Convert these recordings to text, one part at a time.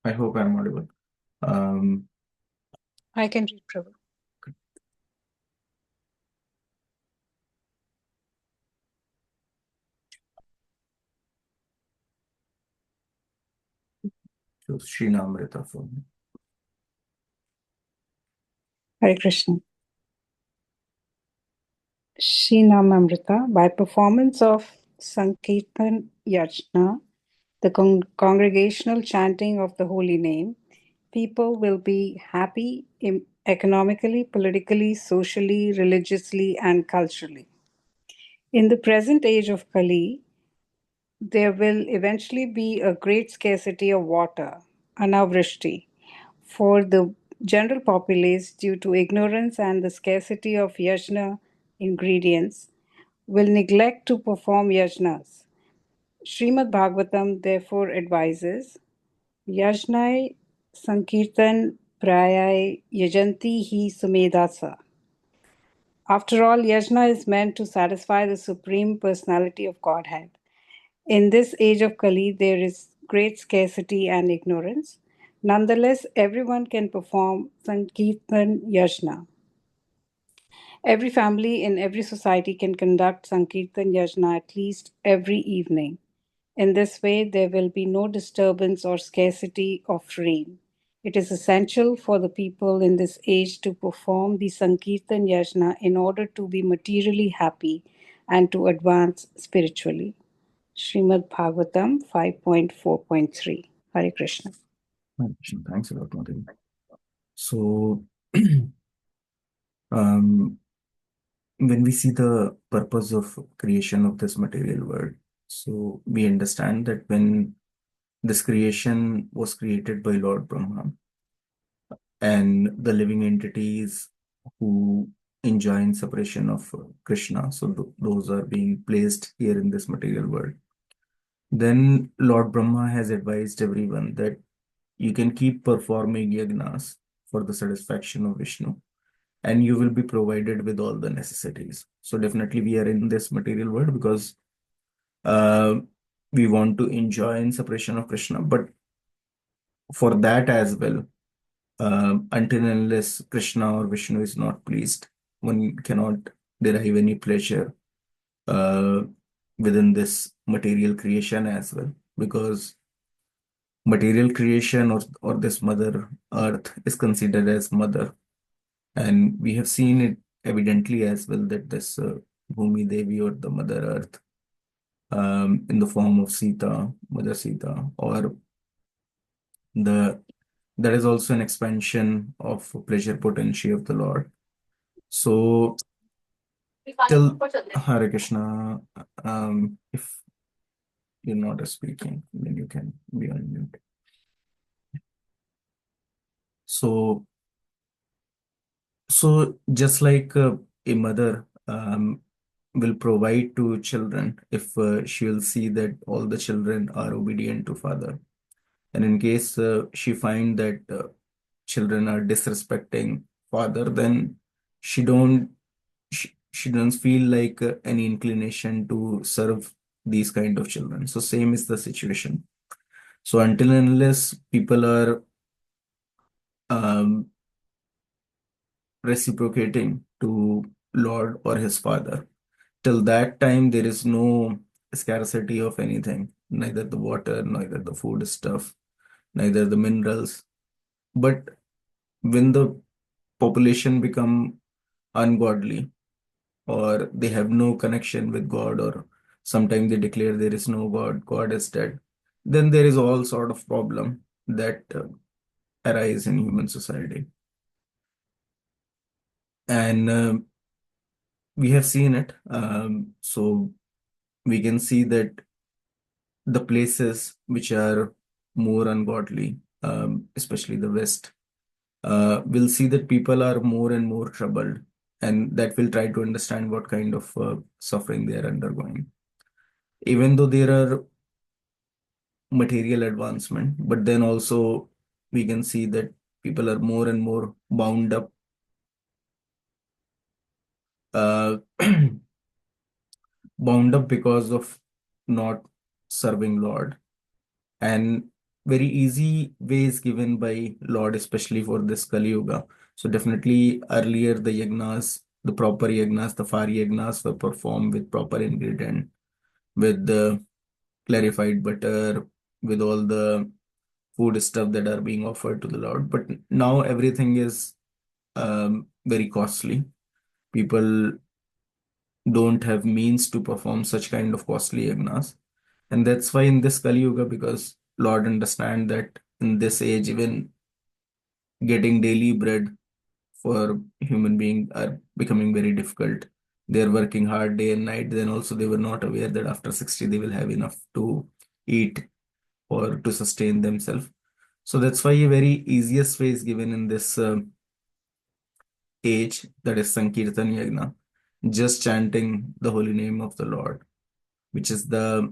I hope I'm audible. Um, I can read, Prabhu. so Srinamrita for me. Hare Krishna. Srinamamrita, by performance of Sankirtan Yajna, the congregational chanting of the holy name, people will be happy economically, politically, socially, religiously, and culturally. In the present age of Kali, there will eventually be a great scarcity of water, anavrishti, for the general populace due to ignorance and the scarcity of yajna ingredients will neglect to perform yajnas. Srimad Bhagavatam therefore advises Yajnai Sankirtan Prayai Yajanti Hi Sumedasa. After all, yajna is meant to satisfy the Supreme Personality of Godhead. In this age of Kali, there is great scarcity and ignorance. Nonetheless, everyone can perform Sankirtan Yajna. Every family in every society can conduct Sankirtan Yajna at least every evening. In this way, there will be no disturbance or scarcity of rain. It is essential for the people in this age to perform the Sankirtan Yajna in order to be materially happy and to advance spiritually. Srimad Bhagavatam 5.4.3. Hare Krishna. Thanks a lot, Madhu. So, um, when we see the purpose of creation of this material world, so we understand that when this creation was created by Lord Brahma and the living entities who enjoy separation of Krishna, so those are being placed here in this material world. Then Lord Brahma has advised everyone that you can keep performing yagnas for the satisfaction of Vishnu, and you will be provided with all the necessities. So definitely we are in this material world because uh, we want to enjoy in separation of Krishna, but for that as well, until and unless Krishna or Vishnu is not pleased, one cannot derive any pleasure uh, within this material creation as well, because material creation or this mother earth is considered as mother, and we have seen it evidently as well that this Bhumi Devi or the mother earth in the form of Sita, Mother Sita, or the that is also an expansion of pleasure potential of the Lord. So till Hare Krishna, if you're not speaking, then you can be on mute. So just like a mother will provide to children if she will see that all the children are obedient to father, and in case she find that children are disrespecting father, then she doesn't feel like any inclination to serve these kind of children. So same is the situation. So until and unless people are um, reciprocating to Lord or his father, till that time there is no scarcity of anything, neither the water, neither the food stuff, neither the minerals. But when the population become ungodly, or they have no connection with God, or sometimes they declare there is no God, God is dead, then there is all sort of problem that arise in human society. And we have seen it. So we can see that the places which are more ungodly, especially the West, we'll see that people are more and more troubled, and that will try to understand what kind of suffering they are undergoing. Even though there are material advancement, but then also we can see that people are more and more bound up, uh, bound up because of not serving Lord. And very easy ways given by Lord, especially for this Kali Yuga. So definitely earlier the yagnas, the proper yagnas, the fire yagnas were performed with proper ingredient, with the clarified butter, with all the food stuff that are being offered to the Lord. But now everything is very costly. People don't have means to perform such kind of costly yagnas. And that's why in this Kali Yuga, because Lord understand that in this age, even getting daily bread for human being are becoming very difficult. They're working hard day and night. Then also they were not aware that after 60 they will have enough to eat or to sustain themselves. So that's why a very easiest way is given in this age, that is Sankirtan Yagna, just chanting the holy name of the Lord, which is the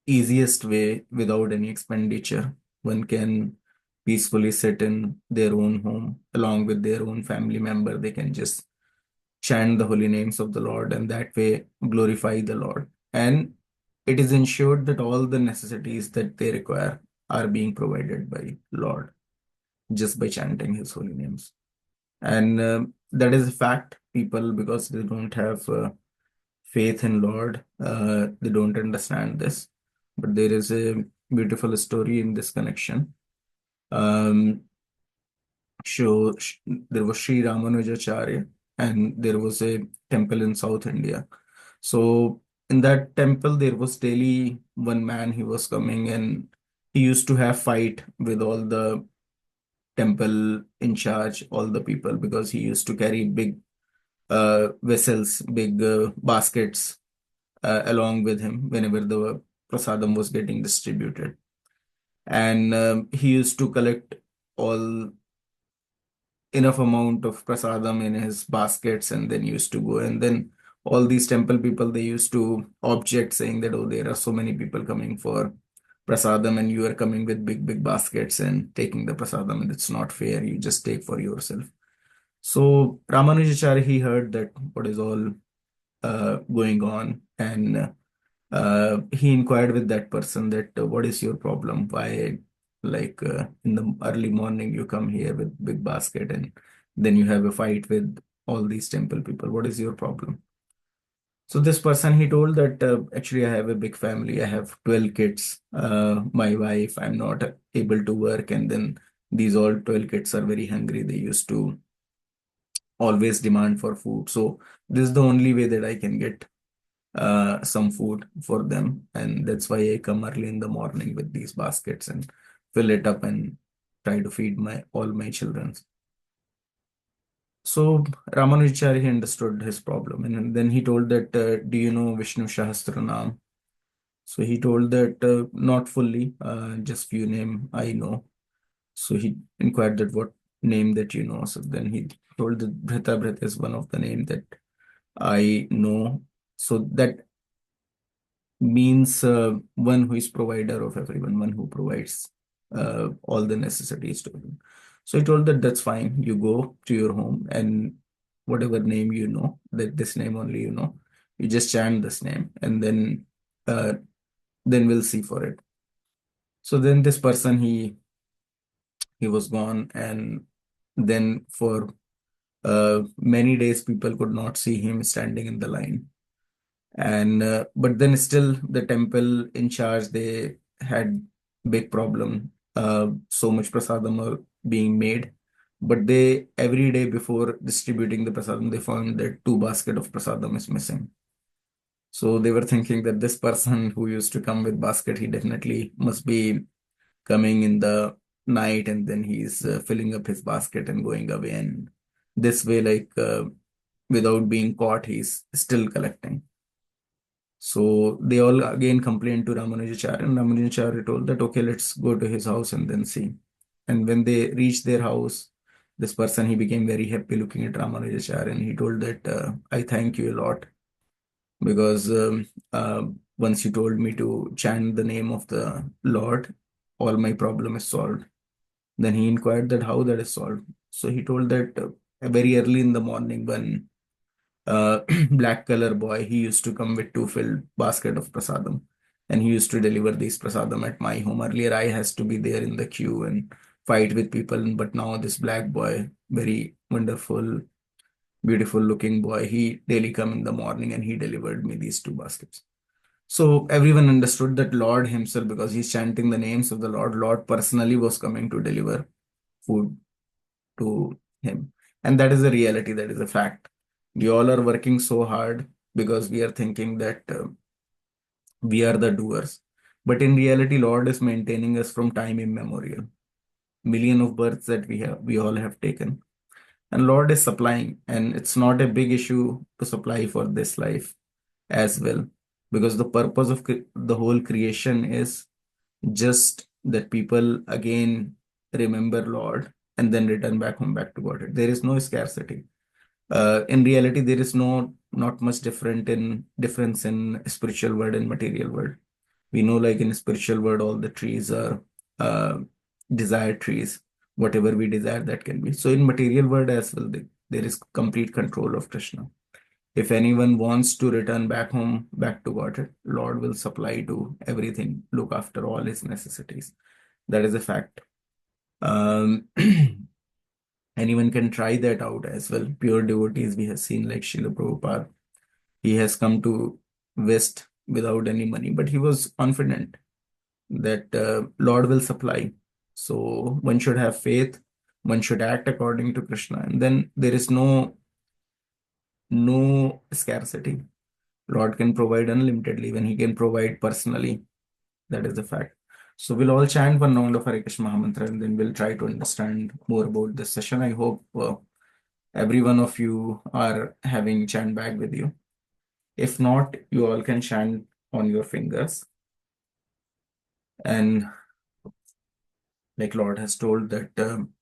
easiest way without any expenditure. One can peacefully sit in their own home along with their own family member. They can just chant the holy names of the Lord and that way glorify the Lord. And it is ensured that all the necessities that they require are being provided by Lord just by chanting his holy names. And that is a fact. People, because they don't have faith in Lord, they don't understand this. But there is a beautiful story in this connection. Um, there was Sri Ramanujacharya, and there was a temple in South India. So in that temple, there was daily one man. He was coming, and he used to have fight with all the temple in charge, all the people, because he used to carry big vessels, big baskets along with him whenever the prasadam was getting distributed. And he used to collect all enough amount of prasadam in his baskets and then used to go. And then all these temple people, they used to object saying that, oh, there are so many people coming for prasadam and you are coming with big, big baskets and taking the prasadam, and it's not fair. You just take for yourself. So Ramanujacharya, he heard that what is all going on, and he inquired with that person that what is your problem? Why, like in the early morning, you come here with big basket and then you have a fight with all these temple people. What is your problem? So this person, he told that actually I have a big family. I have 12 kids. My wife, I'm not able to work, and then these all 12 kids are very hungry. They used to always demand for food. So this is the only way that I can get some food for them. And that's why I come early in the morning with these baskets and fill it up and try to feed my all my children. So Ramanujacharya, he understood his problem, and then he told that, do you know Vishnu Sahasranam? So he told that not fully, just few name I know. So he inquired that what name that you know. So then he told that Bhrita Bhrita is one of the name that I know. So that means one who is provider of everyone, one who provides all the necessities to everyone. So he told that that's fine. You go to your home and whatever name you know, that this name only you know, you just chant this name and uh, then we'll see for it. So then this person, he was gone, and then for many days people could not see him standing in the line. And but then still the temple in charge, they had big problem. So much prasadam are being made, but they every day before distributing the prasadam, they found that two basket of prasadam is missing. So they were thinking that this person who used to come with basket, he definitely must be coming in the night, and then he's filling up his basket and going away, and this way, like without being caught, he's still collecting. So they all again complained to Ramanujacharya, and Ramanujacharya told that, okay, let's go to his house and then see. And when they reached their house, this person, he became very happy looking at Ramanujacharya, and he told that, I thank you a lot, because once you told me to chant the name of the Lord, all my problem is solved. Then he inquired that how that is solved. So he told that very early in the morning, when uh, black color boy, he used to come with two filled basket of prasadam. and he used to deliver these prasadam at my home. Earlier, I has to be there in the queue and fight with people, but now this black boy, very wonderful, beautiful looking boy, he daily come in the morning and he delivered me these two baskets. So everyone understood that Lord himself, because he's chanting the names of the Lord, Lord personally was coming to deliver food to him. And that is a reality, that is a fact. We all are working so hard because we are thinking that we are the doers. But in reality, Lord is maintaining us from time immemorial. Million of births that we all have taken. And Lord is supplying, and it's not a big issue to supply for this life as well, because the purpose of the whole creation is just that people again remember Lord and then return back home, back to God. There is no scarcity. In reality, there is not much difference in spiritual world and material world. We know, like in spiritual world, all the trees are uh, desired trees. Whatever we desire, that can be. So in material world as well, there is complete control of Krishna. If anyone wants to return back home, back to God, Lord will supply to everything, look after all his necessities. That is a fact. Um, anyone can try that out as well. Pure devotees we have seen, like Srila Prabhupada. He has come to West without any money, but he was confident that Lord will supply. So one should have faith, one should act according to Krishna, and then there is no scarcity. Lord can provide unlimitedly when he can provide personally. That is the fact. So we'll all chant one round of Hare Krishna Mahamantra and then we'll try to understand more about this session. I hope every one of you are having chant bag with you. If not, you all can chant on your fingers. And like Lord has told that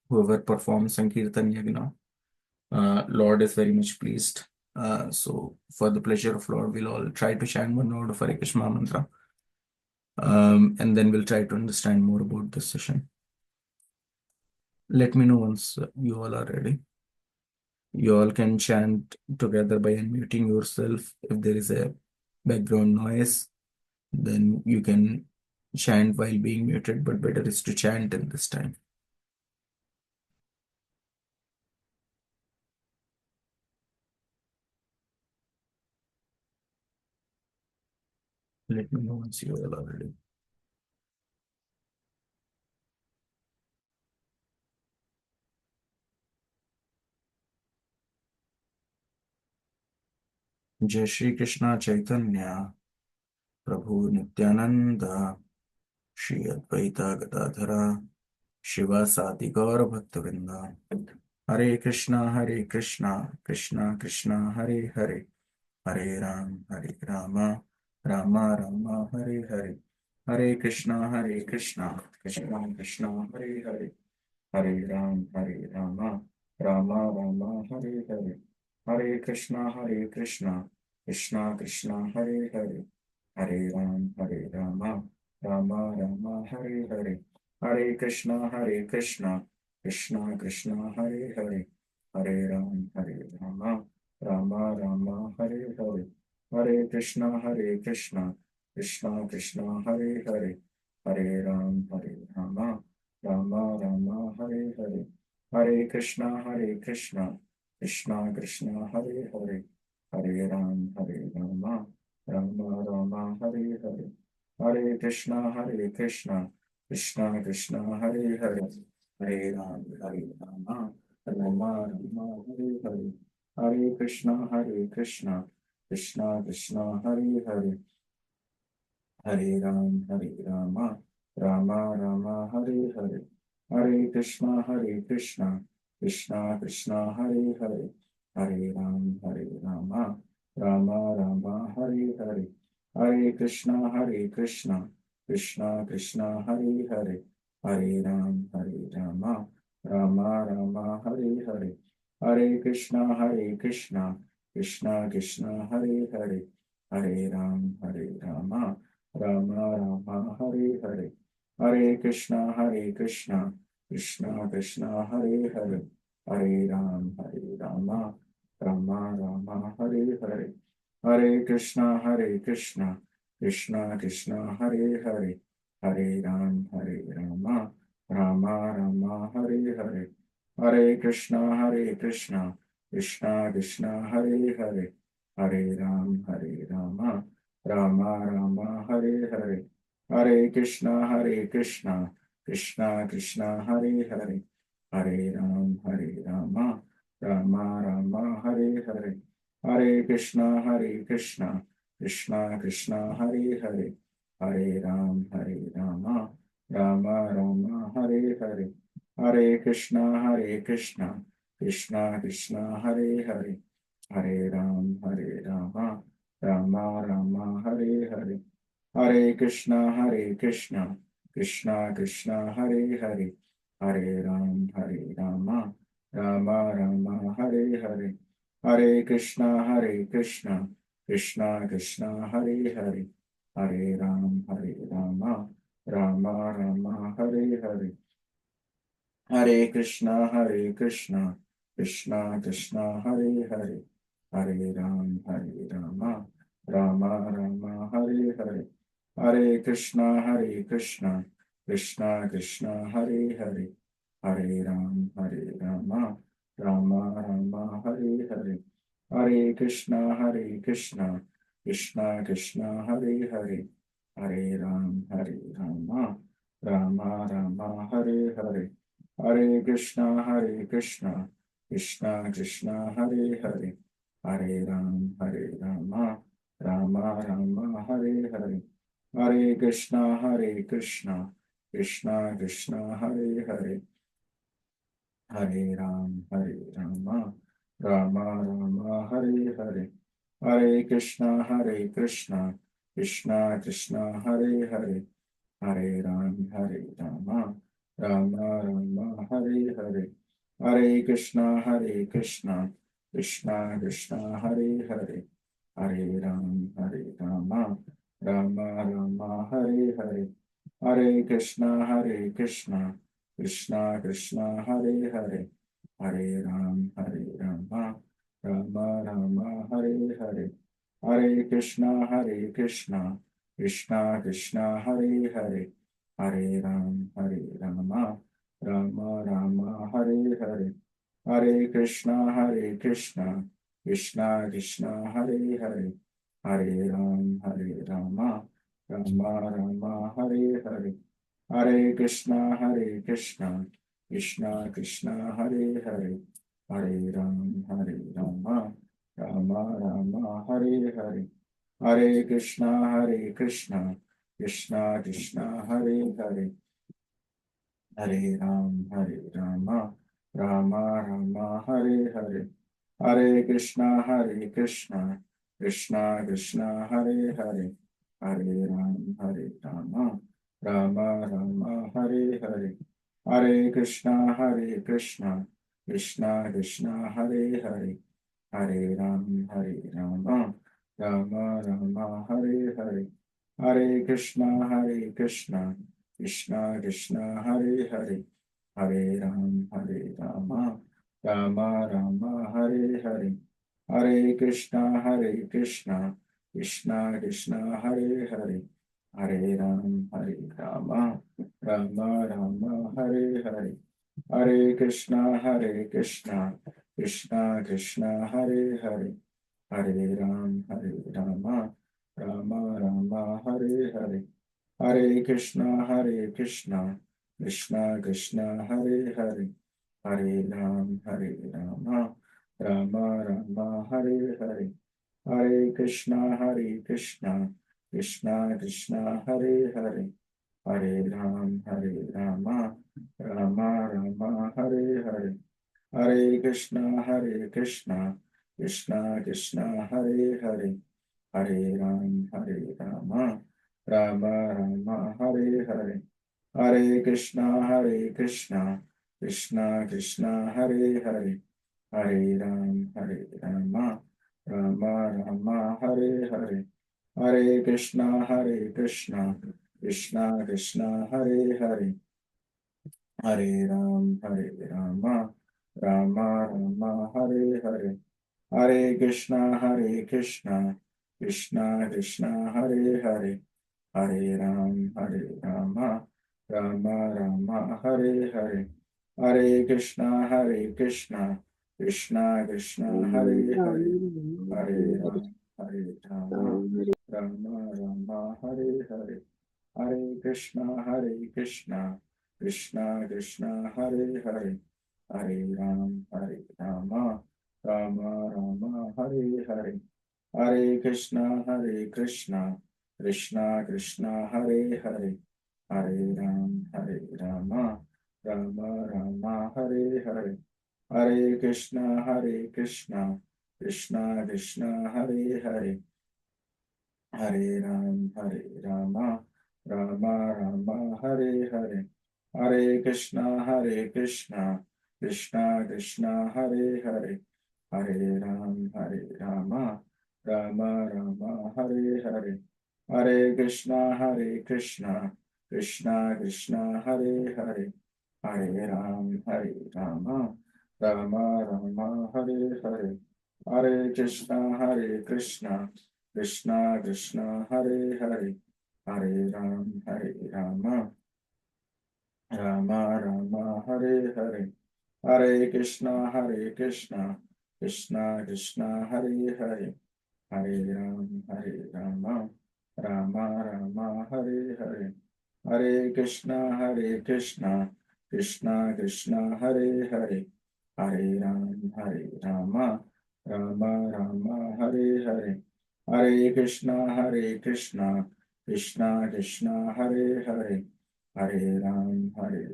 whoever performs Sankirtan Yagna, Lord is very much pleased. So for the pleasure of Lord, we'll all try to chant one round of Hare Krishna Mantra. And then we'll try to understand more about this session. Let me know once you all are ready. You all can chant together by unmuting yourself. If there is a background noise, then you can chant while being muted, but better is to chant in this time. Let me know once you all are ready. Jai Shri Krishna Chaitanya Prabhu Nityananda Shri Advaita Gadadhara Shiva Sati Gaur Bhaktavinda Hare Krishna Krishna Krishna Hare Hare Hare Rama Rama Rama Hare Hare Hare Krishna Krishna Krishna Hare Hare Hare Rama Rama Rama Hare Hare Hare Krishna Krishna Krishna Hare Hare Hare Rama Rama Rama Hare Hare Hare Krishna Krishna Krishna Hare Hare Hare Rama Rama Rama Hare Hare Hare Krishna Krishna Krishna Hare Hare Hare Rama Rama Rama Hare Hare Hare Krishna Krishna Krishna Hare Hare Hare Rama Rama Rama Hare Hare Hare Krishna Krishna Krishna Hare Hare Hare Rama Rama Rama Hare Hare Hare Krishna Krishna Krishna Hare Hare Hare Rama Rama Rama Hare Hare Hare Krishna Krishna Krishna Hare Hare Hare Rama Rama Rama Hare Hare Hare Krishna Krishna Krishna Hare Hare Hare Rama Rama Rama Hare Hare Hare Krishna Krishna Krishna Hare Hare Hare Rama Rama Rama Hare Hare Hare Krishna Krishna Krishna Hare Hare Hare Rama Rama Rama Hare Hare Hare Krishna Krishna Krishna Krishna Hare Hare, Hare Rama, Rama Rama Hare Hare, Hare Krishna Krishna Krishna Hare Hare, Hare Rama, Rama Rama Hare Hare, Hare Krishna Krishna Krishna Hare Hare, Hare Rama, Rama Rama Hare Hare, Hare Krishna Krishna Krishna Hare Hare, Hare Rama, Rama Rama Hare Hare, Hare Krishna Krishna Krishna Hare Hare, Hare Rama, Rama Rama Hare Hare, Hare Krishna Krishna Krishna Hare Hare, Hare Rama, Rama Rama Hare Hare, Hare Krishna Krishna Krishna Hare Hare, Hare Rama, Rama Rama Hare Hare, Hare Krishna Krishna Krishna Hare Hare, Hare Rama, Rama Rama Hare Hare, Hare Krishna Krishna Krishna Hare Hare, Hare Rama, Rama Rama Hare Hare, Hare Krishna Krishna Krishna Hare Hare, Hare Rama, Rama Rama Hare Hare, Hare Krishna Krishna Krishna Hare Hare, Hare Rama, Rama Rama Hare Hare, Hare Krishna Krishna Krishna Hare Hare, Hare Rama, Rama Rama Hare Hare, Hare Krishna Krishna Krishna Hare Hare, Hare Rama, Rama Rama Hare Hare, Hare Krishna Krishna Krishna Hare Hare, Hare Rama, Rama Rama Hare Hare, Hare Krishna Krishna Hare Hare, Hare Rama, Rama Rama Hare Hare, Hare Krishna Krishna Hare Hare, Hare Rama, Rama Rama Hare Hare, Hare Krishna Krishna Hare Hare, Hare Rama, Rama Rama Hare Hare, Hare Krishna Krishna Hare Hare, Hare Rama, Rama Rama Hare Hare, Hare Krishna Krishna Krishna Hare Hare, Hare Rama, Rama Rama Hare Hare, Hare Krishna Krishna Hare Hare, Hare Rama, Rama Rama Hare Hare, Hare Krishna Krishna Hare Hare, Hare Rama, Rama Rama Hare Hare, Hare Krishna Krishna Hare Hare, Hare Rama, Rama Rama Hare Hare, Hare Krishna Krishna Hare Hare, Hare Rama, Rama Rama Hare Hare, Hare Krishna Krishna Hare Hare, Hare Rama, Rama Rama Hare Hare, Hare Krishna Krishna Hare Hare, Hare Rama, Rama Rama Hare Hare, Hare Krishna Krishna Hare Hare, Hare Rama, Rama Rama Hare Hare, Hare Krishna Krishna Hare Hare, Hare Rama, Rama Rama Hare Hare, Hare Krishna Krishna Hare Hare, Hare Rama, Rama Rama Hare Hare, Hare Krishna Krishna Hare Hare, Hare Rama, Rama Rama Hare Hare, Hare Krishna Krishna Krishna Hare Hare, Hare Rama, Rama Rama Hare Hare, Hare Krishna, Krishna Krishna Hare Hare, Hare Rama, Rama Rama Hare Hare, Hare Krishna, Krishna Krishna Hare Hare, Hare Rama, Rama Rama Hare Hare, Hare Krishna, Krishna Krishna Hare Hare, Hare Rama, Rama Rama Hare Hare, Hare Krishna, Krishna Krishna Hare Hare, Hare Rama, Rama Rama Hare Hare, Hare Krishna, Krishna Krishna Hare Hare, Hare Rama, Rama Rama Hare Hare, Hare Krishna, Krishna Krishna Hare Hare, Hare Rama, Rama Rama Hare Hare, Hare Krishna, Krishna Krishna Hare Hare, Hare Rama, Rama Rama Hare Hare, Hare Krishna, Krishna Krishna Hare Hare, Hare Rama, Rama Rama Hare Hare, Hare Krishna, Krishna Krishna Hare Hare, Hare Rama, Rama Rama Hare Hare, Hare Krishna, Krishna Krishna Hare Hare, Hare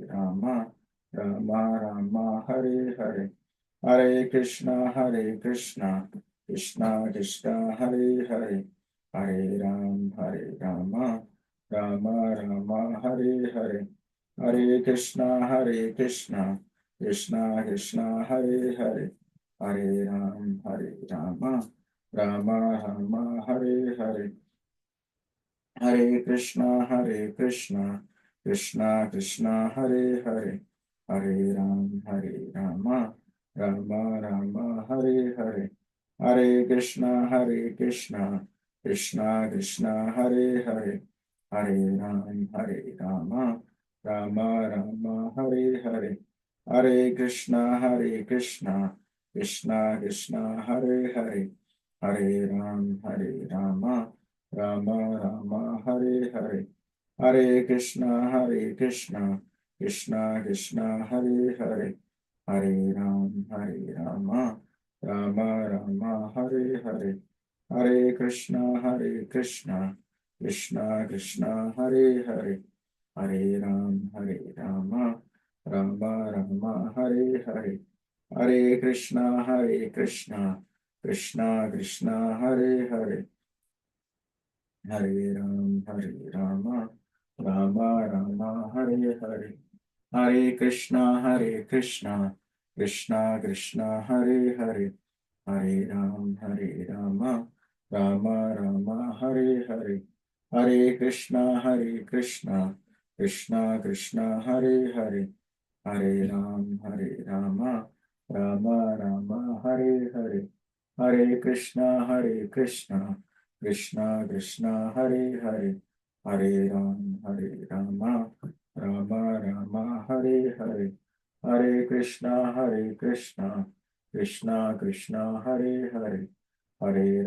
Rama, Rama Rama Hare Hare, Hare Krishna, Krishna Krishna Hare Hare, Hare Rama, Rama Rama Hare Hare, Hare Krishna, Krishna Krishna Hare Hare, Hare Rama, Rama Rama Hare Hare, Hare Krishna, Krishna Krishna Hare Hare, Hare Rama, Rama Rama Hare Hare, Hare Krishna, Krishna Krishna Hare Hare, Hare Rama, Rama Rama Hare Hare, Hare Krishna, Krishna Krishna Hare Hare, Hare Rama, Rama Rama Hare Hare, Hare Krishna, Krishna Krishna Hare Hare, Hare Rama, Rama Rama Hare Hare, Hare Krishna, Krishna Krishna Hare Hare, Hare Rama, Rama Rama Hare Hare, Hare Krishna, Krishna Krishna Hare Hare, Hare Rama, Rama Rama Hare Hare, Hare Krishna, Krishna Krishna Hare Hare, Hare Rama, Rama Rama Hare Hare, Hare Krishna, Krishna Krishna Hare Hare, Hare Rama, Rama Rama Hare Hare, Hare Krishna, Krishna Krishna Hare Hare, Hare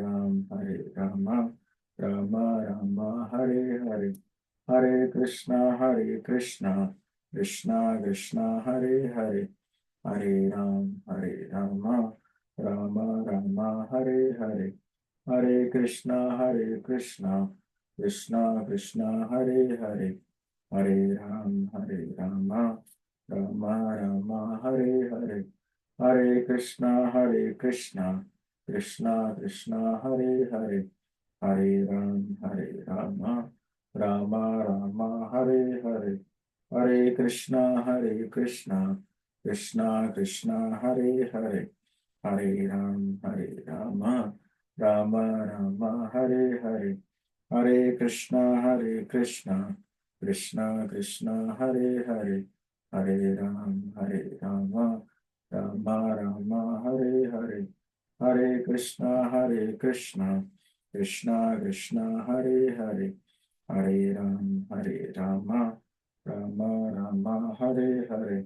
Rama, Rama Rama Hare Hare, Hare Krishna, Krishna Krishna Hare Hare, Hare Rama, Rama Rama Hare Hare, Hare Krishna, Krishna Krishna Hare Hare, Hare Rama, Rama Rama Hare Hare, Hare Krishna, Krishna Krishna Hare Hare, Hare Rama, Rama Rama Hare Hare, Hare Krishna, Krishna Krishna Hare Hare, Hare Rama, Rama Rama Hare Hare, Hare Krishna, Krishna Krishna Hare Hare, Hare Rama, Rama Rama Hare Hare, Hare Krishna, Krishna Krishna Hare Hare, Hare Rama, Rama Rama Hare Hare, Hare Krishna, Krishna Krishna Hare Hare, Hare Rama, Rama Rama Hare Hare,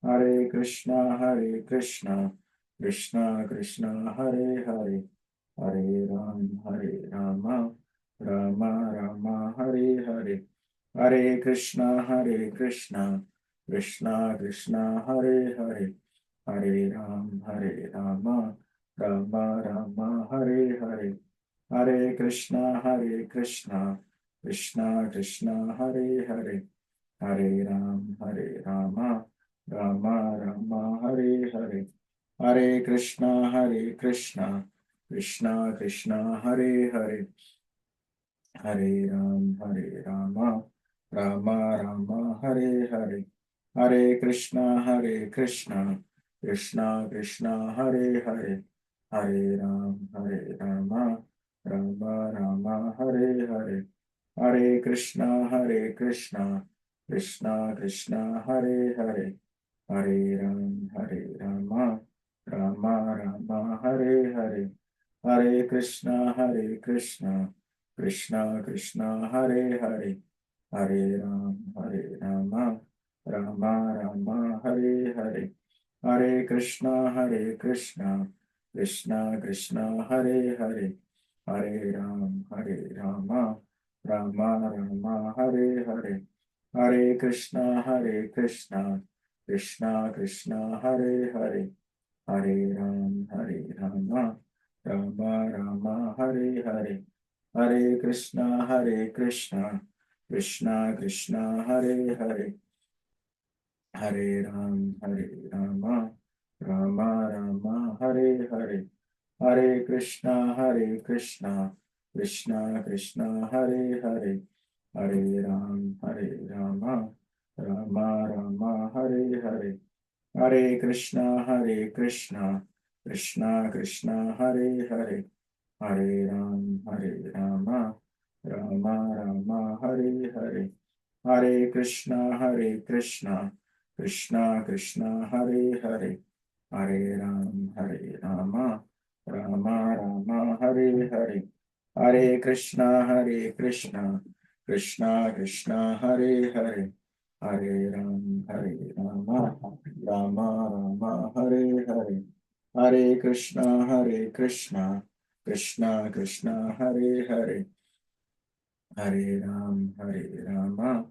Hare Krishna Krishna Krishna Hare Hare, Hare Rama, Rama Rama Hare Hare, Hare Krishna Krishna Krishna Hare Hare, Hare Rama, Rama Rama Hare Hare, Hare Krishna Krishna Krishna Hare Hare, Hare Rama, Rama Rama Hare Hare, Hare Krishna Krishna Krishna Hare Hare, Hare Rama, Rama Rama Hare Hare, Hare Krishna Krishna Krishna Hare Hare, Hare Rama, Rama Rama Hare Hare, Hare Krishna Krishna Krishna Hare Hare, Hare Rama, Rama Rama Hare Hare, Hare Krishna Krishna Krishna Hare Hare, Hare Rama, Rama Rama Hare Hare, Hare Krishna Krishna Krishna Hare Hare, Hare Rama, Rama Rama Hare Hare, Hare Krishna Krishna Hare Hare, Hare Rama, Rama Rama Hare Hare, Hare Krishna Krishna Krishna Hare Hare, Hare Rama, Rama Rama Hare Hare, Hare Krishna Krishna Krishna Hare Hare, Hare Rama, Rama Rama Hare Hare, Hare Krishna Krishna Krishna Hare Hare, Hare Rama, Rama Rama Hare Hare, Hare Krishna Krishna Krishna Hare Hare, Hare Rama, Rama Rama Hare Hare, Hare Krishna Krishna Hare Hare, Hare Rama, Rama Rama Hare Hare, Hare Krishna Krishna Krishna Hare Hare, Hare Rama,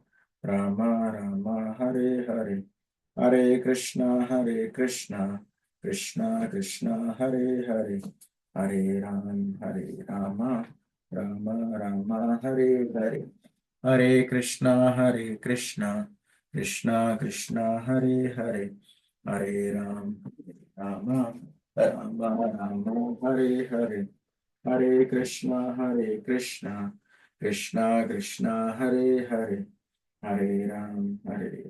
Rama Rama Hare Hare, Hare Krishna Krishna Krishna Hare Hare, Hare Rama, Rama Rama Hare Hare, Hare Krishna Krishna Krishna Hare Hare, Hare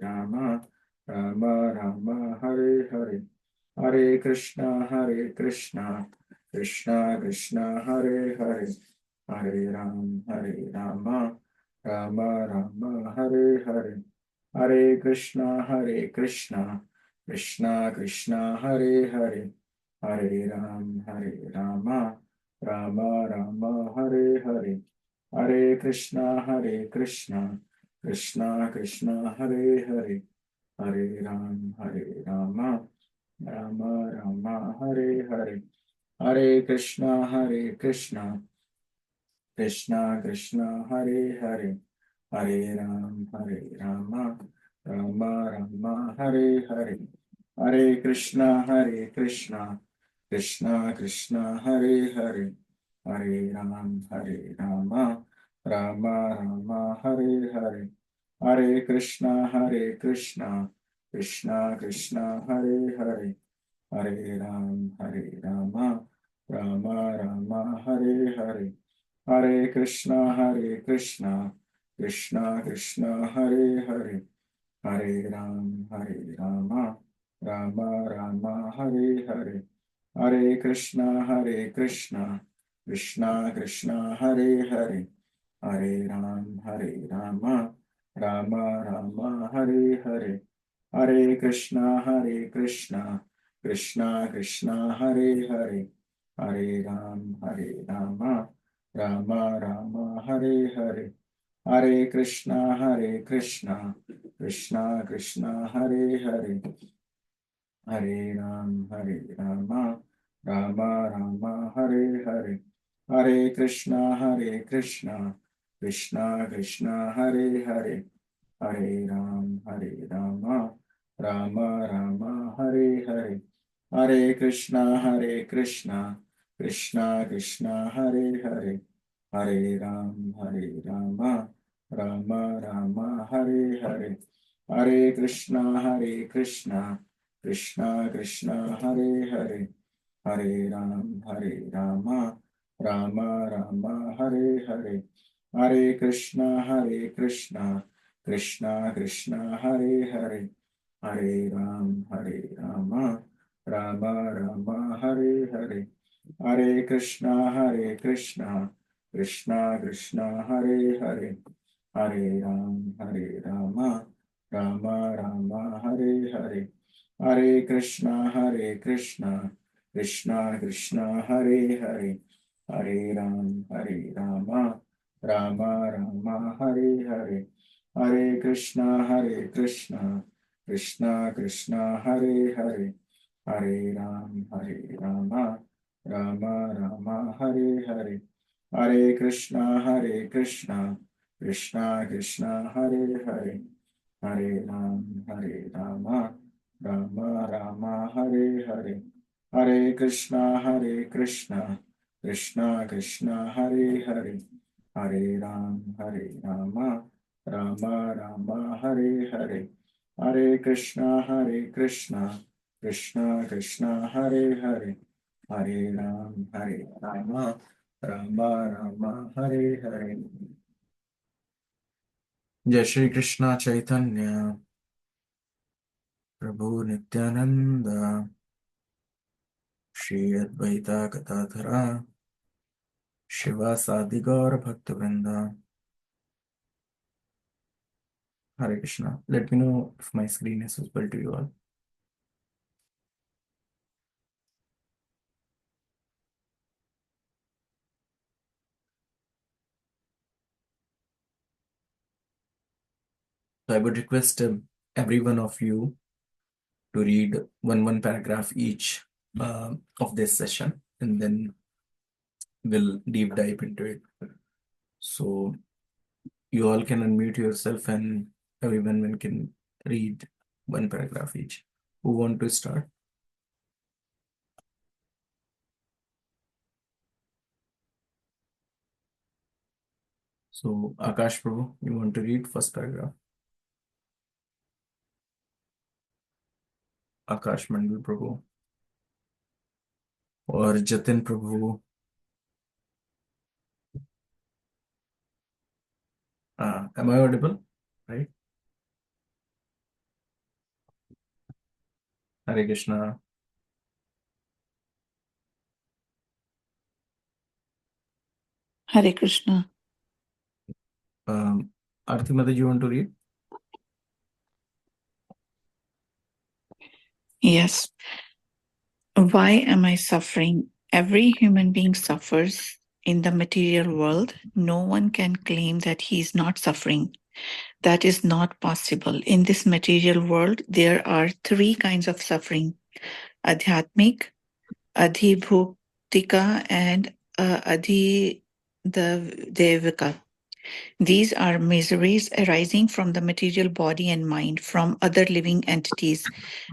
Rama, Rama Rama Hare Hare, Hare Krishna Krishna Hare Hare, Hare Rama, Rama Rama Hare Hare, Hare Krishna Krishna Hare Hare, Hare Rama, Rama Rama Hare Hare, Hare Krishna Krishna Hare Hare, Hare Rama, Rama Rama Hare Hare, Hare Krishna Krishna Hare Hare, Hare Rama, Rama Rama Hare Hare, Hare Krishna Krishna Hare Hare, Hare Rama, Rama Rama Hare Hare, Hare Krishna Krishna Krishna Hare Hare, Hare Rama, Rama Rama Hare Hare, Hare Krishna Krishna Hare Hare, Hare Rama, Rama Rama Hare Hare, Hare Krishna Krishna Krishna Hare Hare, Hare Rama, Rama Rama Hare Hare, Hare Krishna Krishna Hare Hare, Hare Rama, Rama Rama Hare Hare, Hare Krishna Krishna Hare Hare, Hare Rama, Rama Rama Hare Hare. Hare Krishna Krishna Krishna Hare Hare. Hare Rama, Rama Rama, Hare Hare. Hare Krishna Krishna Krishna Hare Hare. Hare Rama, Rama Rama, Hare Hare. Hare Krishna Krishna Krishna Hare Hare. Hare Rama, Rama Rama, Hare Hare. Hare Krishna Krishna Krishna Hare Hare. Hare Rama, Rama Rama, Hare Hare. Hare Krishna Krishna Hare Hare. Hare Rama, Rama Rama, Hare Hare. Hare Krishna Krishna Krishna Hare Hare. Hare Rama, Rama Rama, Hare Hare. Hare Krishna Krishna Krishna Hare Hare. Hare Rama, Rama Rama, Hare Hare. Hare Krishna Krishna Krishna Hare Hare. Hare Rama, Rama Rama, Hare Hare. Hare Krishna Krishna Krishna Hare Hare. Hare Rama, Rama Rama, Hare Hare. Hare Krishna Krishna Krishna Hare Hare. Hare Rama, Rama Rama, Hare Hare. Hare Krishna Krishna Krishna Hare Hare. Hare Rama, Rama Rama, Hare Hare. Jai Shri Krishna Chaitanya Prabhu Nityananda Shri Advaita Gadadhara Shiva Sadi Gaur Bhaktivinoda. Hare Krishna. Let me know if my screen is visible to you all. So I would request every one of you to read one paragraph each of this session, and then we'll deep dive into it. So you all can unmute yourself, and everyone can read one paragraph each. Who want to start? So Akash Prabhu, you want to read first paragraph? Akash Mandal Prabhu or Jatin Prabhu? Am I audible? Right? Hare Krishna. Hare Krishna. Arti Mother, you want to read? Yes. Why am I suffering? Every human being suffers in the material world. No one can claim that he is not suffering. That is not possible. In this material world, there are three kinds of suffering: adhyatmik, adhibhuktika, and adhidevika. These are miseries arising from the material body and mind, from other living entities,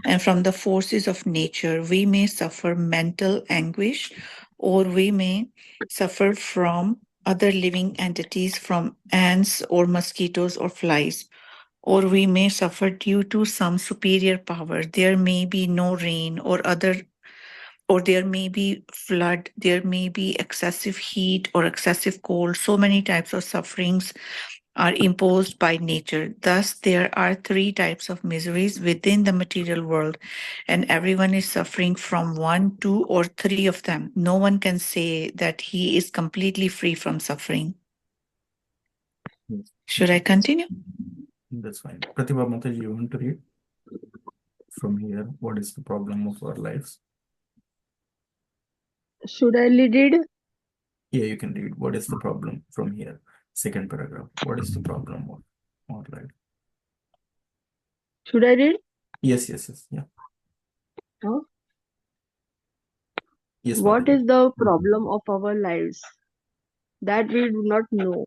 and from the forces of nature. We may suffer mental anguish, or we may suffer from other living entities, from ants or mosquitoes or flies, or we may suffer due to some superior power. There may be no rain or there may be flood, there may be excessive heat or excessive cold. So many types of sufferings are imposed by nature. Thus, there are three types of miseries within the material world, and everyone is suffering from one, two, or three of them. No one can say that he is completely free from suffering. Yes. Should I continue? That's fine. Pratibha Mata, you want to read from here? What is the problem of our lives? Should I lead it? Yeah, you can read. What is the problem from here? Second paragraph. What is the problem of all right? Should I read? Yes, yes, yes. Yeah. Huh? Yes, What Mataji. is the problem of our lives? That we do not know.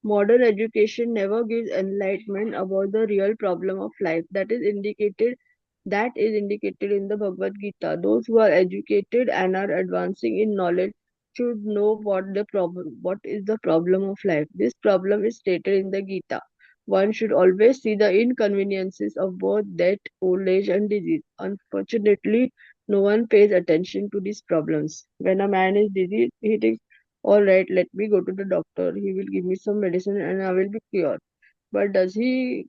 Modern education never gives enlightenment about the real problem of life that is indicated in the Bhagavad Gita. Those who are educated and are advancing in knowledge should know what is the problem of life. This problem is stated in the Gita. One should always see the inconveniences of both death, old age, and disease. Unfortunately, no one pays attention to these problems. When a man is diseased, he thinks, all right, let me go to the doctor. He will give me some medicine and I will be cured. But he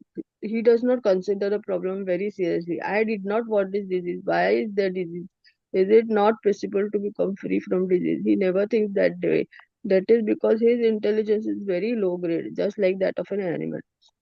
does not consider the problem very seriously. I did not want this disease. Why is there disease? Is it not possible to become free from disease? He never thinks that way. That is because his intelligence is very low grade, just like that of an animal.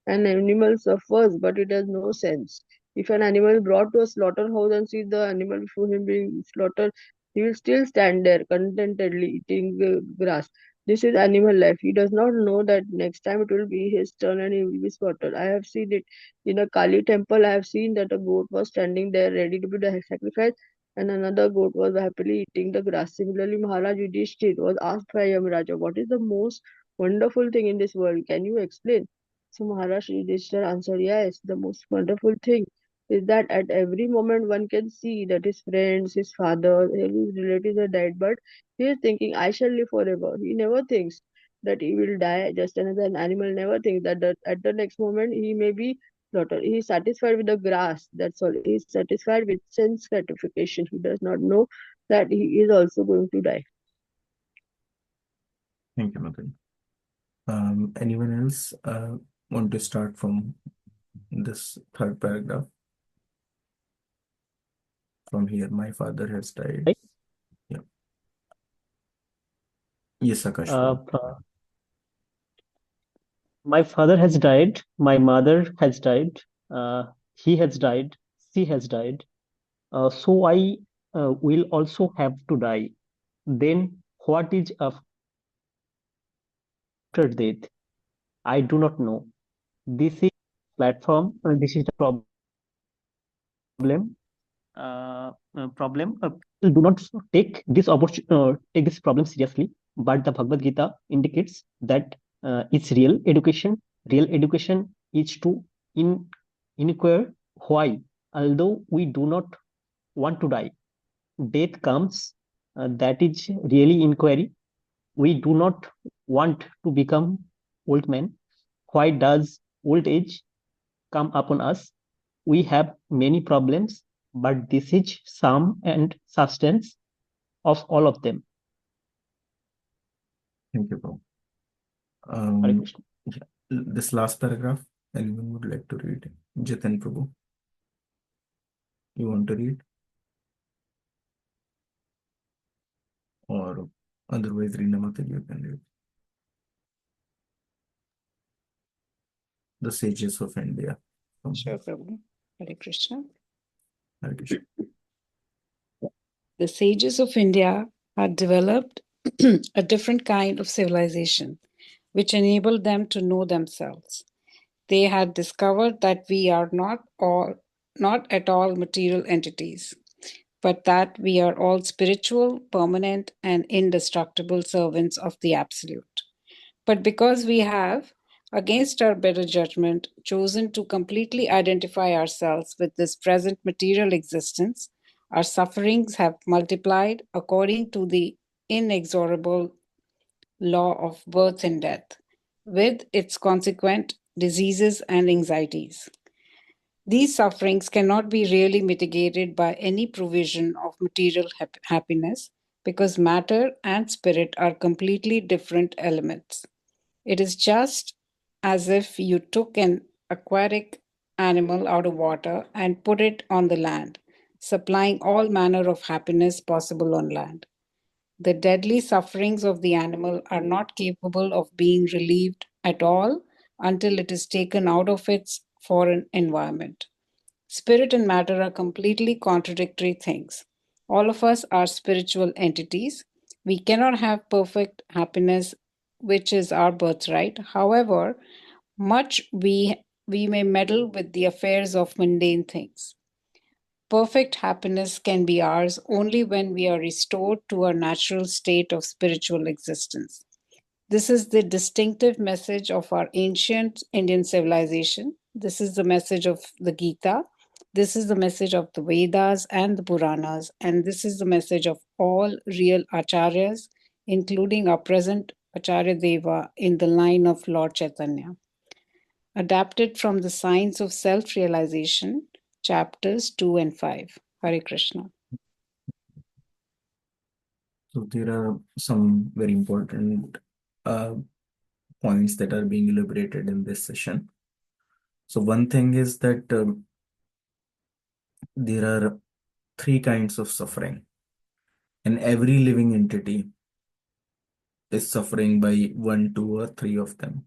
An animal suffers, but it has no sense. If an animal is brought to a slaughterhouse and sees the animal before him being slaughtered, he will still stand there contentedly eating grass. This is animal life. He does not know that next time it will be his turn and he will be slaughtered. I have seen it in a Kali temple. I have seen that a goat was standing there ready to be sacrificed, and another goat was happily eating the grass. Similarly, Maharaj Yudhishthir was asked by Yamaraja, "What is the most wonderful thing in this world? Can you explain?" So Maharaj Yudhishthir answered, "Yes, the most wonderful thing is that at every moment one can see that his friends, his father, his relatives are dead, but he is thinking, I shall live forever." He never thinks that he will die, just another animal never thinks that at the next moment he may be slaughtered. He is satisfied with the grass, that's all. He is satisfied with sense gratification. He does not know that he is also going to die. Thank you, Mataji. Anyone else want to start from this third paragraph? From here, my father has died. Right. Yeah. Yes, Akash. My father has died, my mother has died, he has died, she has died. So I will also have to die. Then what is after death? I do not know. This is platform. This is the problem. People do not take this take this problem seriously. But the Bhagavad Gita indicates that it's real education. Real education is to inquire why, although we do not want to die, death comes. That is really inquiry. We do not want to become old men. Why does old age come upon us? We have many problems, but this is sum and substance of all of them. Thank you, Prabhu. Hare Krishna. This last paragraph, anyone would like to read? Jitin Prabhu, you want to read? Or otherwise, Reena Mataji, you can read. The Sages of India. Sure, Prabhu. Hare Krishna. Hare Krishna. The sages of India had developed a different kind of civilization, which enabled them to know themselves. They had discovered that we are not at all material entities, but that we are all spiritual, permanent, and indestructible servants of the Absolute. But because we have, against our better judgment, chosen to completely identify ourselves with this present material existence, our sufferings have multiplied according to the inexorable law of birth and death, with its consequent diseases and anxieties. These sufferings cannot be really mitigated by any provision of material happiness because matter and spirit are completely different elements. It is just as if you took an aquatic animal out of water and put it on the land, supplying all manner of happiness possible on land. The deadly sufferings of the animal are not capable of being relieved at all until it is taken out of its foreign environment. Spirit and matter are completely contradictory things. All of us are spiritual entities. We cannot have perfect happiness, which is our birthright. However, much we may meddle with the affairs of mundane things. Perfect happiness can be ours only when we are restored to our natural state of spiritual existence. This is the distinctive message of our ancient Indian civilization. This is the message of the Gita. This is the message of the Vedas and the Puranas. And this is the message of all real acharyas, including our present Acharya Deva in the line of Lord Chaitanya. Adapted from the Science of Self Realization, chapters 2 and 5. Hare Krishna. So there are some very important points that are being elaborated in this session. So one thing is that there are three kinds of suffering, and every living entity is suffering by one, two, or three of them.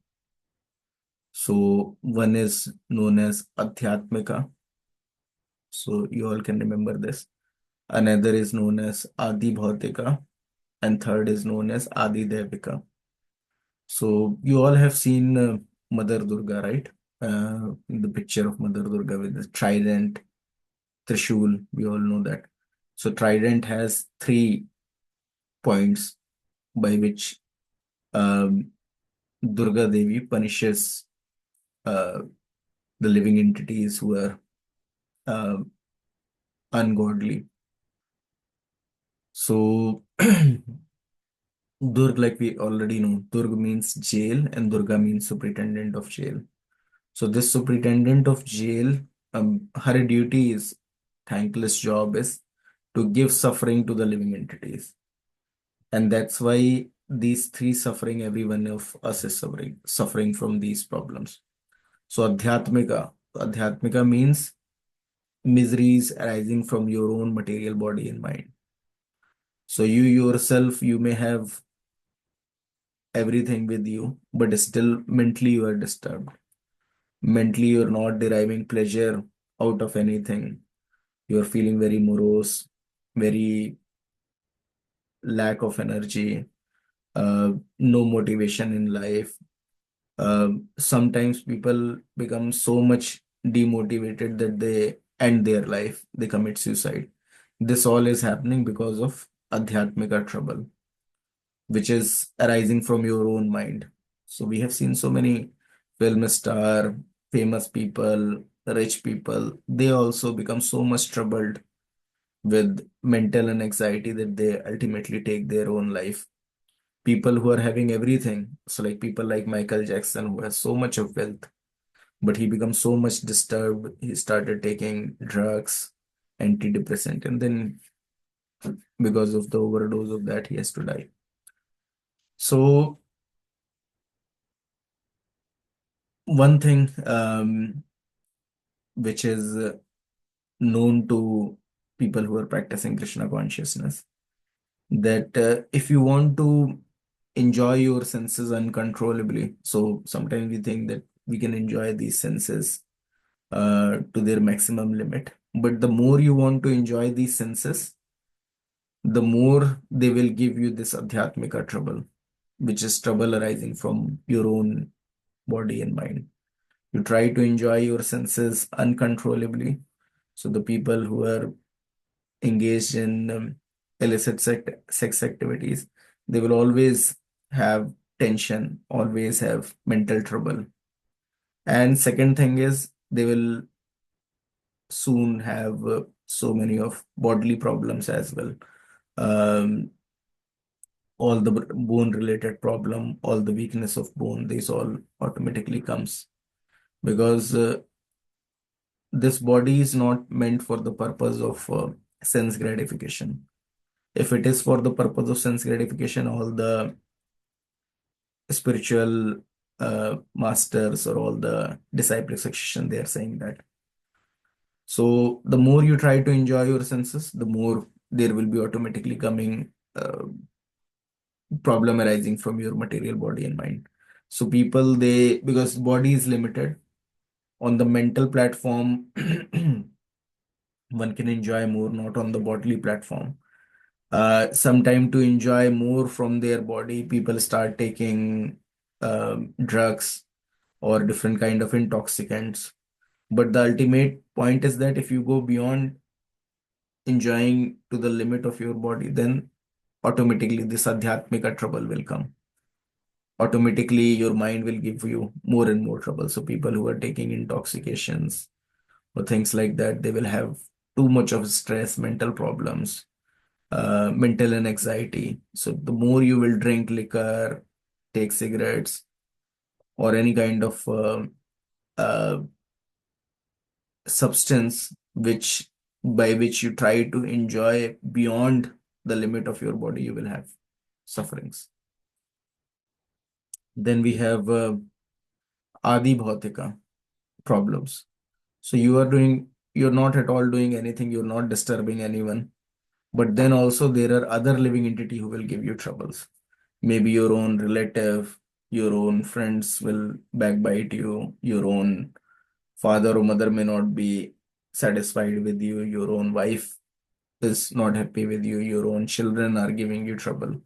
So one is known as Adhyatmika. So you all can remember this. Another is known as Adi Bhautika, and third is known as Adi Devika. So you all have seen Mother Durga, right? The picture of Mother Durga with the trident, Trishul, we all know that. So trident has 3 points by which Durga Devi punishes the living entities who are ungodly. So Durg, like we already know, Durg means jail and Durga means superintendent of jail. So this superintendent of jail, her duty is, thankless job is to give suffering to the living entities. And that's why these three suffering, every one of us is suffering from these problems. So Adhyatmika means miseries arising from your own material body and mind. So you yourself, you may have everything with you, but still mentally you are disturbed. Mentally, you're not deriving pleasure out of anything. You're feeling very morose, very lack of energy, no motivation in life. Sometimes people become so much demotivated that they end their life, they commit suicide. This all is happening because of Adhyatmika trouble, which is arising from your own mind. So we have seen so many film star, famous people, rich people, they also become so much troubled with mental and anxiety that they ultimately take their own life. People who are having everything, so like people like Michael Jackson, who has so much of wealth, but he becomes so much disturbed, he started taking drugs, antidepressant, and then because of the overdose of that, he has to die. So one thing which is known to people who are practicing Krishna consciousness, that if you want to enjoy your senses uncontrollably, so sometimes we think that we can enjoy these senses to their maximum limit, but the more you want to enjoy these senses, the more they will give you this adhyatmika trouble, which is trouble arising from your own body and mind. You try to enjoy your senses uncontrollably. So the people who are engaged in illicit sex activities, they will always have tension, always have mental trouble. And second thing is they will soon have so many of bodily problems as well. All the bone related problem, all the weakness of bone, this all automatically comes because this body is not meant for the purpose of sense gratification. If it is for the purpose of sense gratification, all the spiritual masters or all the disciplic succession, they are saying that. So the more you try to enjoy your senses, the more there will be automatically coming problem arising from your material body and mind. So people, they, because body is limited, on the mental platform, one can enjoy more, not on the bodily platform. Sometime to enjoy more from their body, people start taking drugs or different kind of intoxicants. But the ultimate point is that if you go beyond enjoying to the limit of your body, then automatically this adhyatmika trouble will come. Automatically your mind will give you more and more trouble. So people who are taking intoxications or things like that, they will have too much of stress, mental problems, mental and anxiety. So the more you will drink liquor, take cigarettes, or any kind of uh, substance which by which you try to enjoy beyond the limit of your body, you will have sufferings. Then we have Adi Bhautika problems. So you're not at all doing anything, you're not disturbing anyone. But then also there are other living entity who will give you troubles. Maybe your own relative, your own friends will backbite you, your own father or mother may not be satisfied with you, your own wife is not happy with you, your own children are giving you trouble.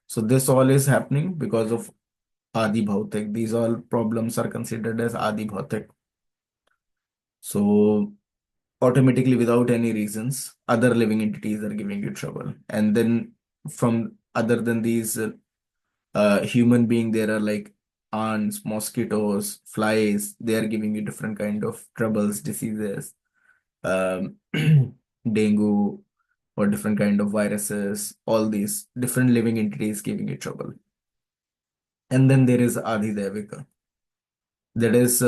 So this all is happening because of Adi Bhautik. These all problems are considered as Adi Bhautik. So automatically, without any reasons, other living entities are giving you trouble. And then from other than these human being, there are like ants, mosquitoes, flies. They are giving you different kind of troubles, diseases, um, dengue, or different kind of viruses. All these different living entities giving you trouble. And then there is Adhidevika. That is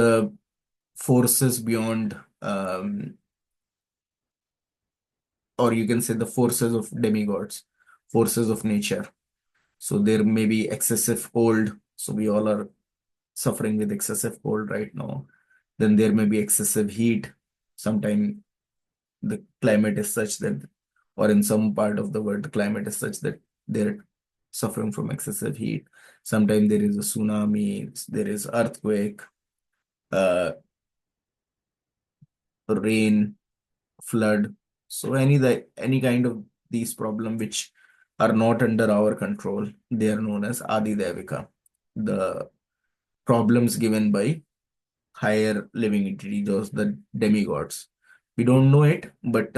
forces beyond, or you can say the forces of demigods, forces of nature. So there may be excessive cold. So we all are suffering with excessive cold right now. Then there may be excessive heat. Sometimes the climate is such that, or in some part of the world, the climate is such that they're suffering from excessive heat. Sometimes there is a tsunami, there is earthquake, uh, rain, flood. So any kind of these problems which are not under our control, they are known as Adi Devika, the problems given by higher living entity, those the demigods. We don't know it, but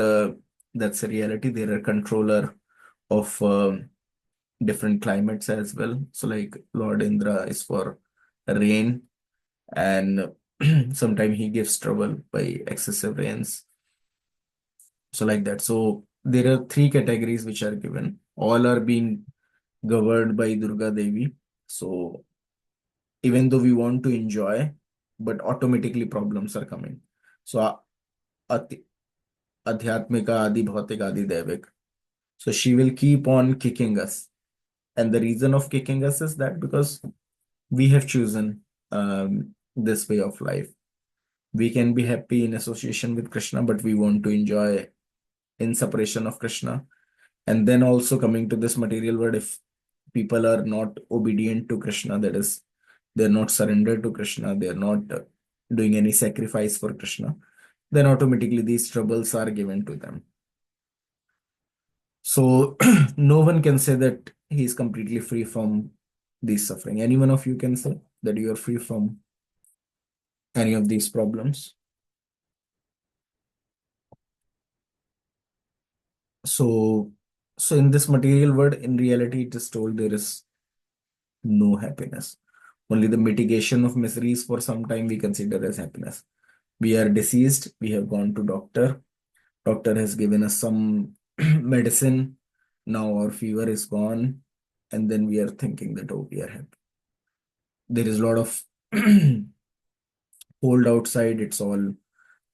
that's a reality. They are a controller of different climates as well. So like Lord Indra is for rain, and sometimes he gives trouble by excessive rains. So like that. So there are three categories which are given. All are being governed by Durga Devi. So even though we want to enjoy, but automatically problems are coming. So Adhyatmika, Adi Bhautik, Adi Devik. So she will keep on kicking us. And the reason of kicking us is that because we have chosen this way of life. We can be happy in association with Krishna, but we want to enjoy in separation of Krishna. And then also coming to this material world, if people are not obedient to Krishna, that is, they're not surrendered to Krishna, they're not doing any sacrifice for Krishna, then automatically these troubles are given to them. So no one can say that he is completely free from these suffering. Any one of you can say that you are free from any of these problems? So in this material world, in reality, it is told there is no happiness. Only the mitigation of miseries for some time we consider as happiness. We are deceased, we have gone to doctor. Doctor has given us some medicine. Now our fever is gone. And then we are thinking that, oh, we are happy. There is a lot of cold outside, it's all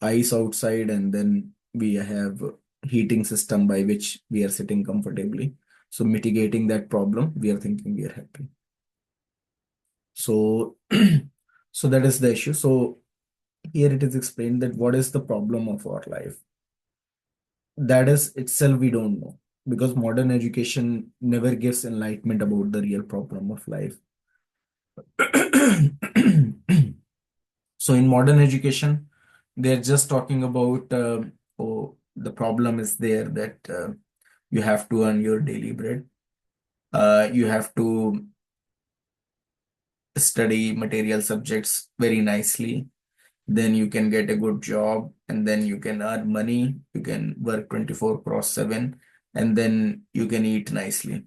ice outside, and then we have heating system by which we are sitting comfortably. So mitigating that problem, we are thinking we are happy. So so that is the issue. So here it is explained that what is the problem of our life. That is itself we don't know, because modern education never gives enlightenment about the real problem of life. So in modern education, they're just talking about, oh, the problem is there that You have to earn your daily bread. You have to study material subjects very nicely. Then you can get a good job, and then you can earn money. You can work 24/7, and then you can eat nicely.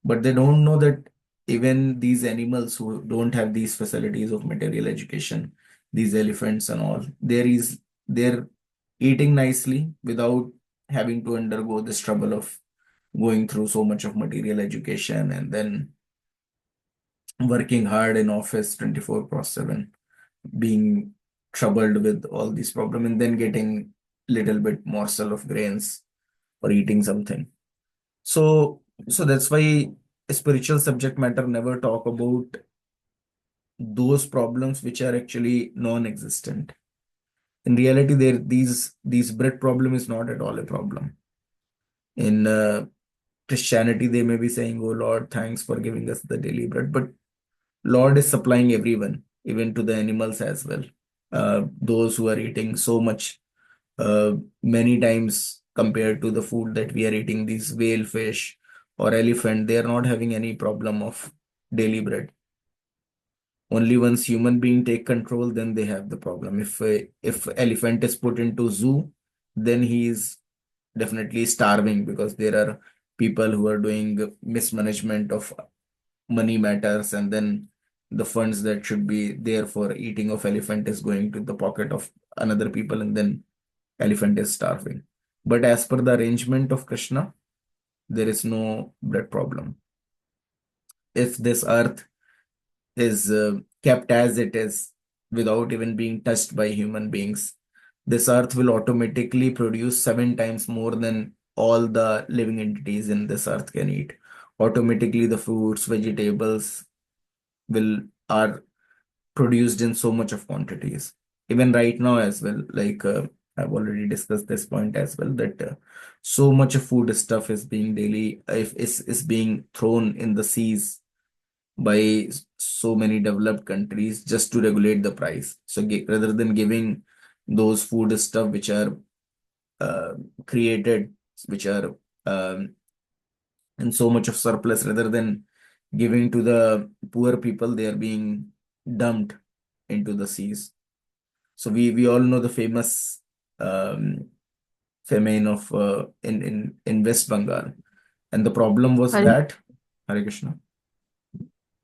But they don't know that even these animals who don't have these facilities of material education, these elephants and all, they're eating nicely without having to undergo this trouble of going through so much of material education and then working hard in office 24/7, being troubled with all these problems, and then getting little bit morsel of grains or eating something. So that's why a spiritual subject matter never talk about those problems which are actually non-existent. In reality, these bread problem is not at all a problem. In Christianity, they may be saying, "Oh Lord, thanks for giving us the daily bread," but Lord is supplying everyone, even to the animals as well. Those who are eating so much, many times compared to the food that we are eating, these whale fish or elephant, they are not having any problem of daily bread. Only once human being take control, then they have the problem. If elephant is put into zoo, then he is definitely starving, because there are people who are doing mismanagement of money matters, and then the funds that should be there for eating of elephant is going to the pocket of another people, and then elephant is starving. But as per the arrangement of Krishna, there is no blood problem. If this earth is kept as it is without even being touched by human beings, this earth will automatically produce 7 times more than all the living entities in this earth can eat. Automatically, the fruits, vegetables will are produced in so much of quantities. Even right now as well, like I've already discussed this point as well, that so much of food stuff is being daily, if is being thrown in the seas by so many developed countries just to regulate the price. So rather than giving those food stuff which are created, which are in so much of surplus, rather than giving to the poor people, they are being dumped into the seas. So we all know the famous famine of in West Bengal, and the problem was Hare, that, Hare Krishna.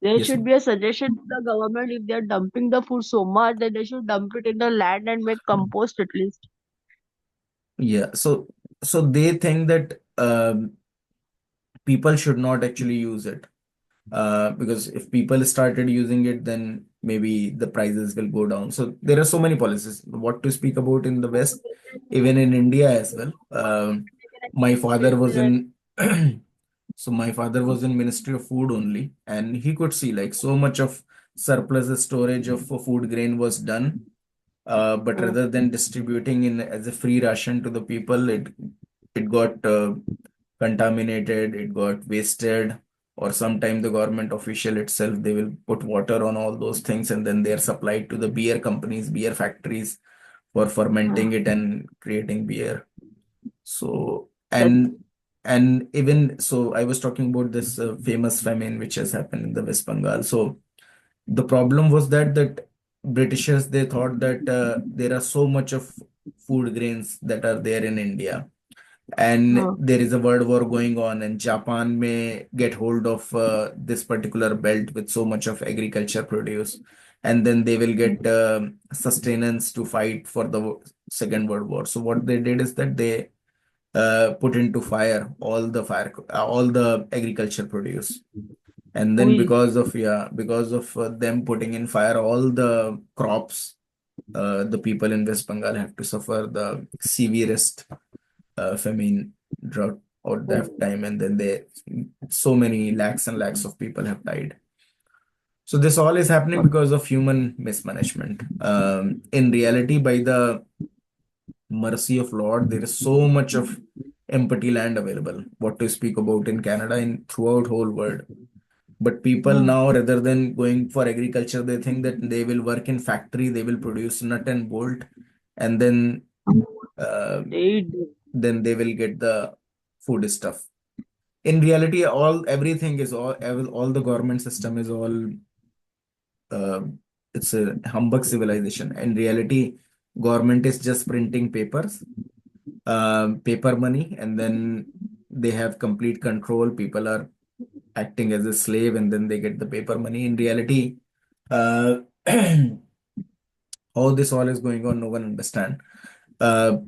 there Yes, should ma'am. be a suggestion to the government, if they are dumping the food so much, then they should dump it in the land and make compost at least. Yeah. So they think that people should not actually use it. Because if people started using it, then maybe the prices will go down. So there are so many policies. What to speak about in the West, even in India as well. My father was in so my father was in Ministry of Food only, and he could see like so much of surplus storage of food grain was done. But Mm. rather than distributing in as a free ration to the people, it got contaminated, it got wasted, or sometime the government official itself, they will put water on all those things, and then they are supplied to the beer companies, beer factories, for fermenting it and creating beer. So That and even so, I was talking about this famous famine which has happened in the West Bengal. So the problem was that Britishers, they thought that there are so much of food grains that are there in India, and uh, there is a world war going on, and Japan may get hold of this particular belt with so much of agriculture produce, and then they will get sustenance to fight for the Second World War. So what they did is that they put into fire all the agriculture produce, and then we because of them putting in fire all the crops, the people in West Bengal have to suffer the severest famine, drought at that time, and then so many lakhs and lakhs of people have died. So this all is happening because of human mismanagement. In reality, by the mercy of Lord, there is so much of empty land available. What to speak about in Canada and throughout whole world. But people mm, now, rather than going for agriculture, they think that they will work in factory, they will produce nut and bolt, and then uh, they then they will get the food stuff. In reality, everything is all the government system is all uh, it's a humbug civilization. In reality, government is just printing papers, paper money, and then they have complete control. People are acting as a slave, and then they get the paper money. In reality, uh, how this all is going on, no one understand.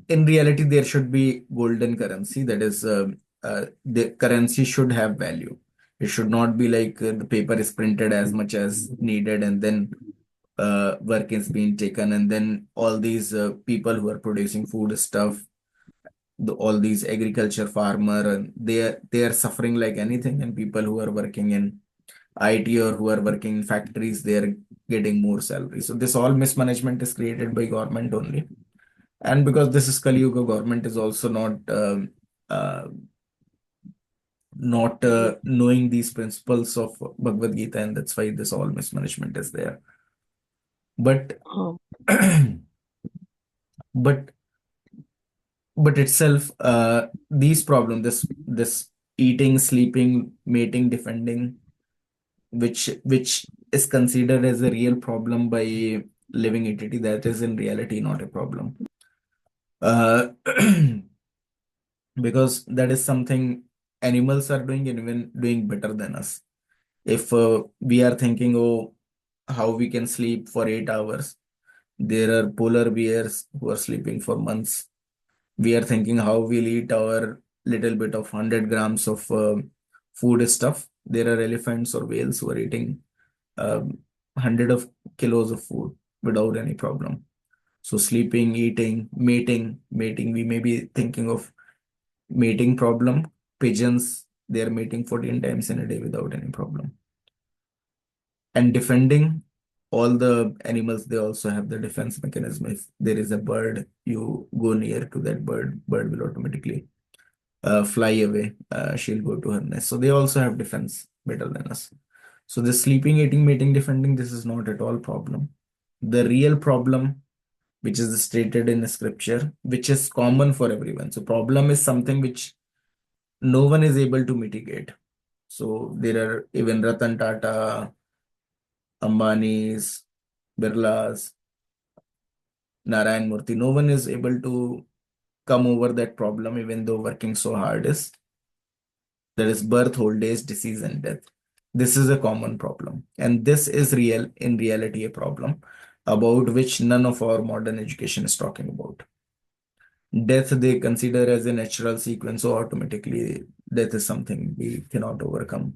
In reality, there should be golden currency. That is, the currency should have value. It should not be like the paper is printed as much as needed, and then work is being taken, and then all these people who are producing food stuff, all these agriculture farmer, and they are suffering like anything, and people who are working in IT or who are working in factories, they are getting more salary. So this all mismanagement is created by government only. And because this is Kali Yuga, government is also uh, not knowing these principles of Bhagavad Gita, and that's why this all mismanagement is there. But Um, but itself, these problems, this eating, sleeping, mating, defending, which is considered as a real problem by living entity, that is in reality not a problem. Uh, because that is something animals are doing, and even doing better than us. If we are thinking, oh, how we can sleep for 8 hours, there are polar bears who are sleeping for months. We are thinking how we'll eat our little bit of 100 grams of food stuff. There are elephants or whales who are eating 100 of kilos of food without any problem. So sleeping, eating, mating, we may be thinking of mating problem. Pigeons, they are mating 14 times in a day without any problem. And defending, all the animals, they also have the defense mechanism. If there is a bird, you go near to that bird will automatically fly away. She'll go to her nest. So they also have defense better than us. So the sleeping, eating, mating, defending, this is not at all problem. The real problem, which is stated in the scripture, which is common for everyone. So problem is something which no one is able to mitigate. So there are even Ratan Tata, Ambani's, Birla's, Narayan Murthy. No one is able to come over that problem, even though working so hard is. There is birth, old age, disease, and death. This is a common problem. And this is in reality, a problem about which none of our modern education is talking about. Death, they consider as a natural sequence, so automatically death is something we cannot overcome.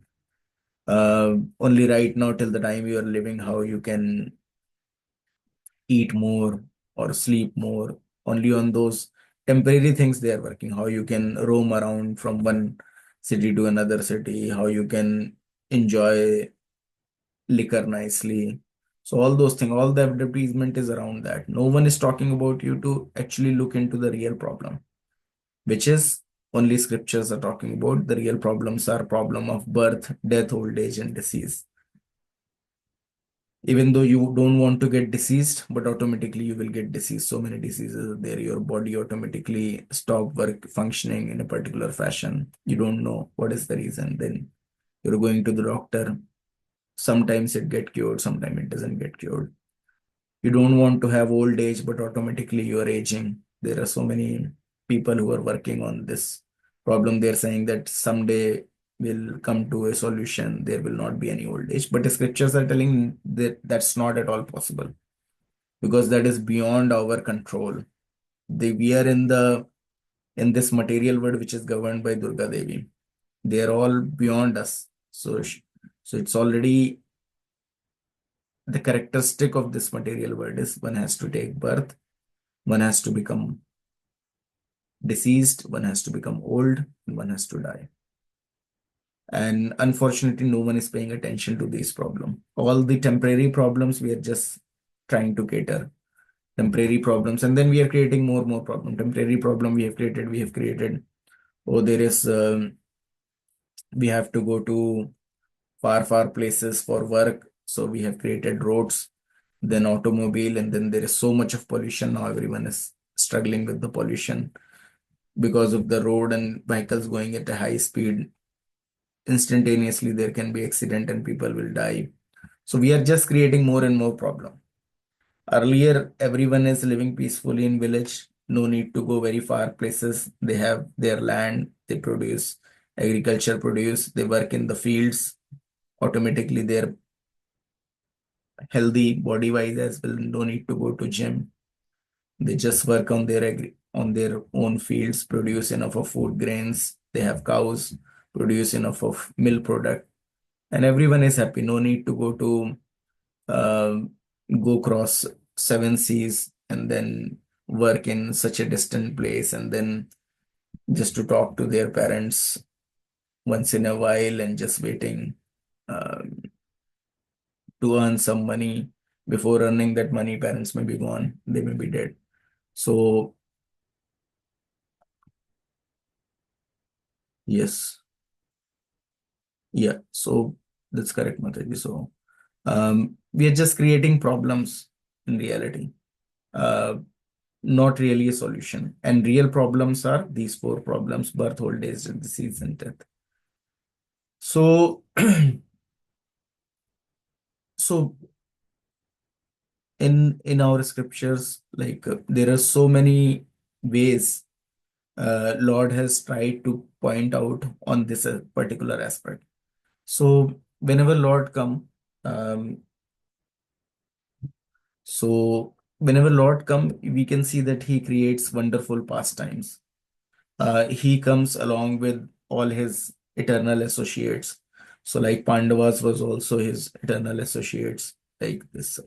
Only right now, till the time you are living, how you can eat more or sleep more, only on those temporary things they are working. How you can roam around from one city to another city, how you can enjoy liquor nicely. So all those things, all the advertisement is around that. No one is talking about you to actually look into the real problem, which is only scriptures are talking about. The real problems are problem of birth, death, old age, and disease. Even though you don't want to get diseased, but automatically you will get diseased. So many diseases are there. Your body automatically stop work functioning in a particular fashion. You don't know what is the reason. Then you're going to the doctor. Sometimes it get cured, sometimes it doesn't get cured. You don't want to have old age, but automatically you are aging. There are so many people who are working on this problem. They're saying that someday will come to a solution. There will not be any old age. But the scriptures are telling that that's not at all possible, because that is beyond our control. We are in this material world which is governed by Durga Devi. They are all beyond us. So it's already the characteristic of this material world is one has to take birth, one has to become deceased, one has to become old, and one has to die. And unfortunately, no one is paying attention to these problems. All the temporary problems, we are just trying to cater. Temporary problems, and then we are creating more problem. Temporary problem we have created. Oh, there is, we have to go to far places for work. So we have created roads, then automobile, and then there is so much of pollution. Now everyone is struggling with the pollution. because of the road and vehicles going at a high speed, instantaneously there can be accident and people will die. So we are just creating more and more problem. Earlier, everyone is living peacefully in village. No need to go very far places. They have their land. They produce agriculture produce. They work in the fields. Automatically, they're healthy body wise as well. No need to go to gym. They just work on their own fields, produce enough of food grains. They have cows, produce enough of milk product, and everyone is happy. No need to uh, go cross 7 seas and then work in such a distant place and then just to talk to their parents once in a while and just waiting to earn some money. Before earning that money, parents may be gone, they may be dead. So yes, yeah, so that's correct, Mataji. So we are just creating problems in reality. Not really a solution. And real problems are these 4 problems: birth, old age, disease, and death. So, so in our scriptures, like there are so many ways Lord has tried to point out on this particular aspect. So whenever Lord come, um, we can see that he creates wonderful pastimes. He comes along with all his eternal associates. So like Pandavas was also his eternal associates, like this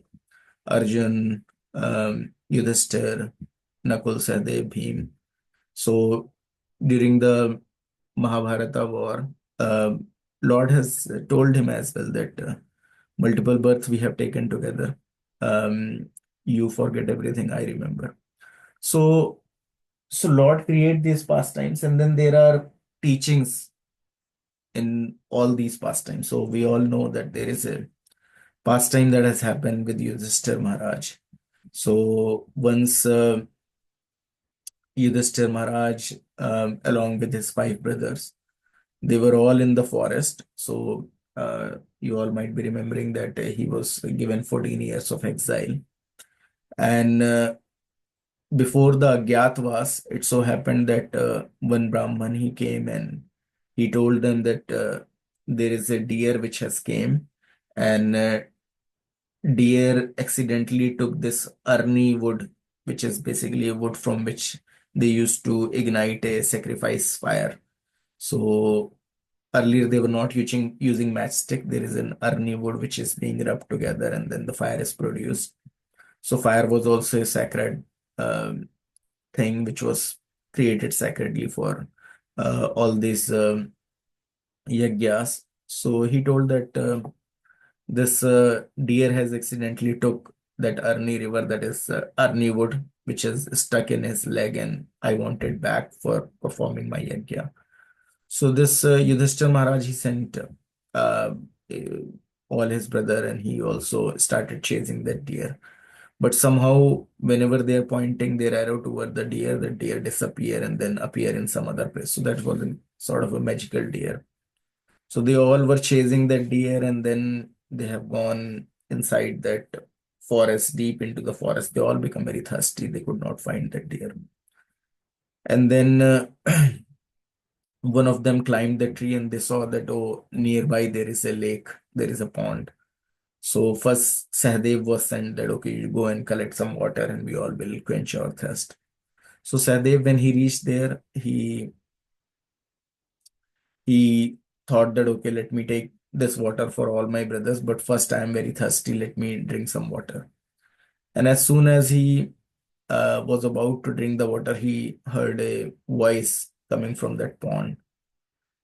Arjun, Yudhishthir, Nakul, Sahadev, Bhim. So during the Mahabharata war, Lord has told him as well that multiple births we have taken together. You forget everything, I remember. So Lord create these pastimes, and then there are teachings in all these pastimes. So we all know that there is a pastime that has happened with Yudhishthir Maharaj. So once Yudhishthir Maharaj, along with his 5 brothers, they were all in the forest. So you all might be remembering that he was given 14 years of exile. And before the Agyatwas, it so happened that one Brahman, he came and he told them that there is a deer which has came, and deer accidentally took this arni wood, which is basically a wood from which they used to ignite a sacrifice fire. So earlier they were not using matchstick. There is an arni wood which is being rubbed together and then the fire is produced. So fire was also a sacred thing which was created sacredly for all these yagyas. So he told that this deer has accidentally took that Arni river, that is Arni wood, which is stuck in his leg, and I want it back for performing my yagya. So this Yudhishthira Maharaj, he sent uh, all his brother, and he also started chasing that deer. But somehow, whenever they are pointing their arrow toward the deer disappear and then appear in some other place. So that was a sort of a magical deer. So they all were chasing that deer, and then they have gone inside that forest, deep into the forest. They all become very thirsty. They could not find that deer. And then one of them climbed the tree and they saw that, oh, nearby there is a lake, there is a pond. So first Sahadev was sent that, okay, you go and collect some water and we all will quench our thirst. So Sahadev, when he reached there, he thought that, okay, let me take this water for all my brothers, but first I am very thirsty, let me drink some water. And as soon as he was about to drink the water, he heard a voice coming from that pond.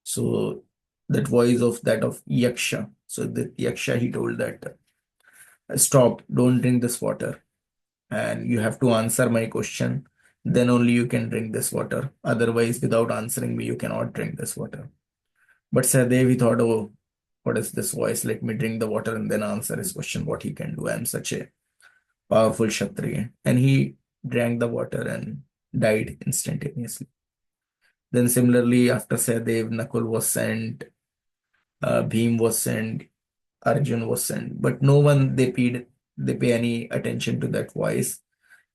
So that voice of Yaksha. So the Yaksha, he told that, stop, don't drink this water. And you have to answer my question. Then only you can drink this water. Otherwise, without answering me, you cannot drink this water. But Sahadev, he thought, oh, what is this voice? Let me drink the water and then answer his question, what he can do. I am such a powerful Kshatriya. And he drank the water and died instantaneously. Then similarly, after Sahadev, Nakul was sent, Bhim was sent, Arjun was sent, but no one they pay any attention to that voice,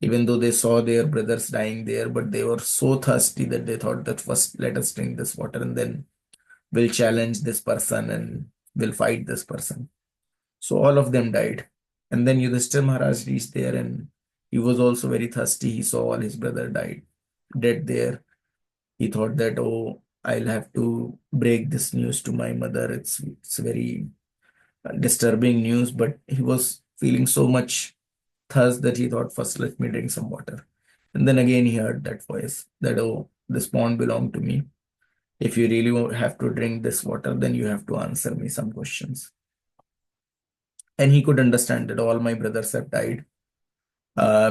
even though they saw their brothers dying there, but they were so thirsty that they thought that first let us drink this water and then we'll challenge this person and we'll fight this person. So all of them died. And then Yudhishthir Maharaj reached there and he was also very thirsty. He saw all his brother dead there. He thought that, oh, I'll have to break this news to my mother. It's very disturbing news, but he was feeling so much thirst that he thought, first let me drink some water. And then again he heard that voice that, oh, this pond belonged to me. If you really have to drink this water, then you have to answer me some questions. And he could understand that all my brothers have died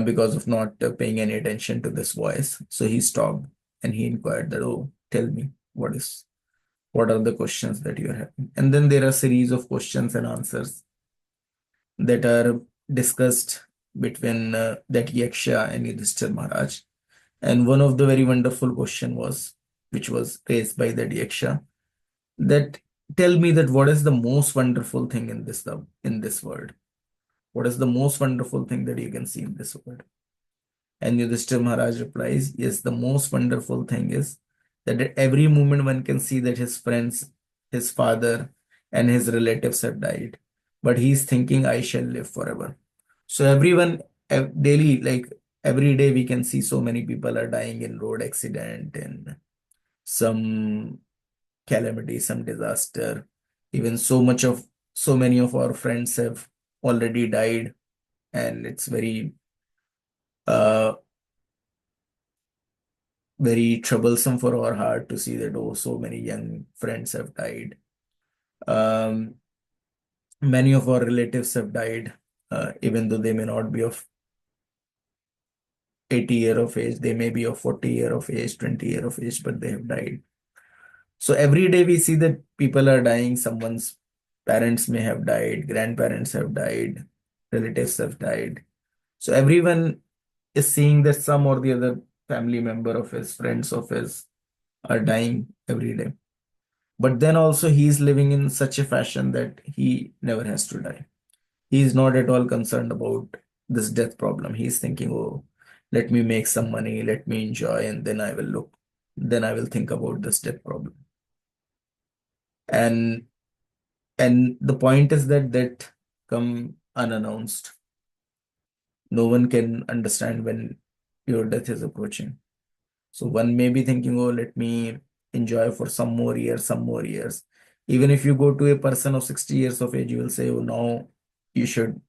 because of not paying any attention to this voice. So he stopped and he inquired that, oh, tell me, what are the questions that you are having? And then there are a series of questions and answers that are discussed between that Yaksha and Yudhishthir Maharaj. And one of the very wonderful question was, which was raised by that Yaksha, that tell me that what is the most wonderful thing in this world? What is the most wonderful thing that you can see in this world? And Yudhishthir Maharaj replies, yes, the most wonderful thing is that at every moment one can see that his friends, his father, and his relatives have died. But he's thinking, I shall live forever. So everyone daily, like every day, we can see so many people are dying in road accident and some calamity, some disaster. Even so many of our friends have already died, and it's very very troublesome for our heart to see that, oh, so many young friends have died. Many of our relatives have died, even though they may not be of 80 year of age, they may be of 40 year of age, 20 year of age, but they have died. So every day we see that people are dying. Someone's parents may have died, grandparents have died, relatives have died. So everyone is seeing that some or the other family member of his, friends of his are dying every day. But then also he is living in such a fashion that he never has to die. He is not at all concerned about this death problem. He is thinking, oh, let me make some money, let me enjoy, and then I will think about this death problem. And the point is that death come unannounced. No one can understand when your death is approaching. So one may be thinking, oh, let me enjoy for some more years, some more years. Even if you go to a person of 60 years of age, you will say, oh, now you should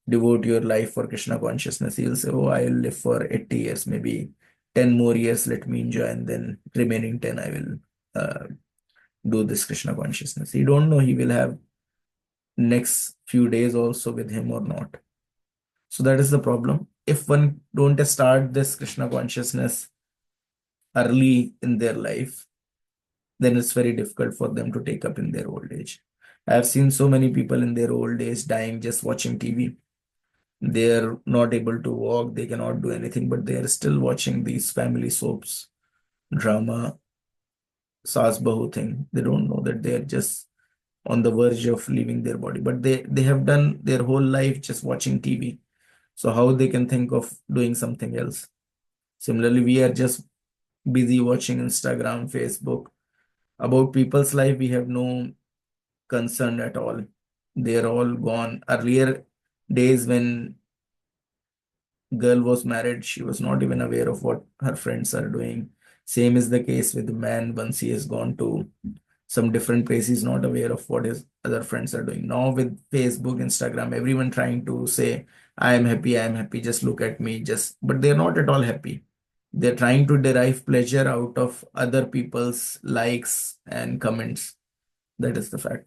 devote your life for Krishna consciousness. He will say, oh, I will live for 80 years, maybe 10 more years, let me enjoy, and then remaining 10, I will do this Krishna consciousness. He don't know he will have next few days also with him or not. So that is the problem. If one don't start this Krishna consciousness early in their life, then it's very difficult for them to take up in their old age. I have seen so many people in their old age dying just watching TV. They're not able to walk, they cannot do anything, but they are still watching these family soaps, drama, Saas Bahu thing. They don't know that they are just on the verge of leaving their body, but they have done their whole life just watching TV. So how they can think of doing something else? Similarly, we are just busy watching Instagram, Facebook. About people's life, we have no concern at all. They're all gone. Earlier days when girl was married, she was not even aware of what her friends are doing. Same is the case with the man. Once he has gone to some different place, he's not aware of what his other friends are doing. Now with Facebook, Instagram, everyone trying to say, I am happy, just look at me, but they're not at all happy. They're trying to derive pleasure out of other people's likes and comments. That is the fact.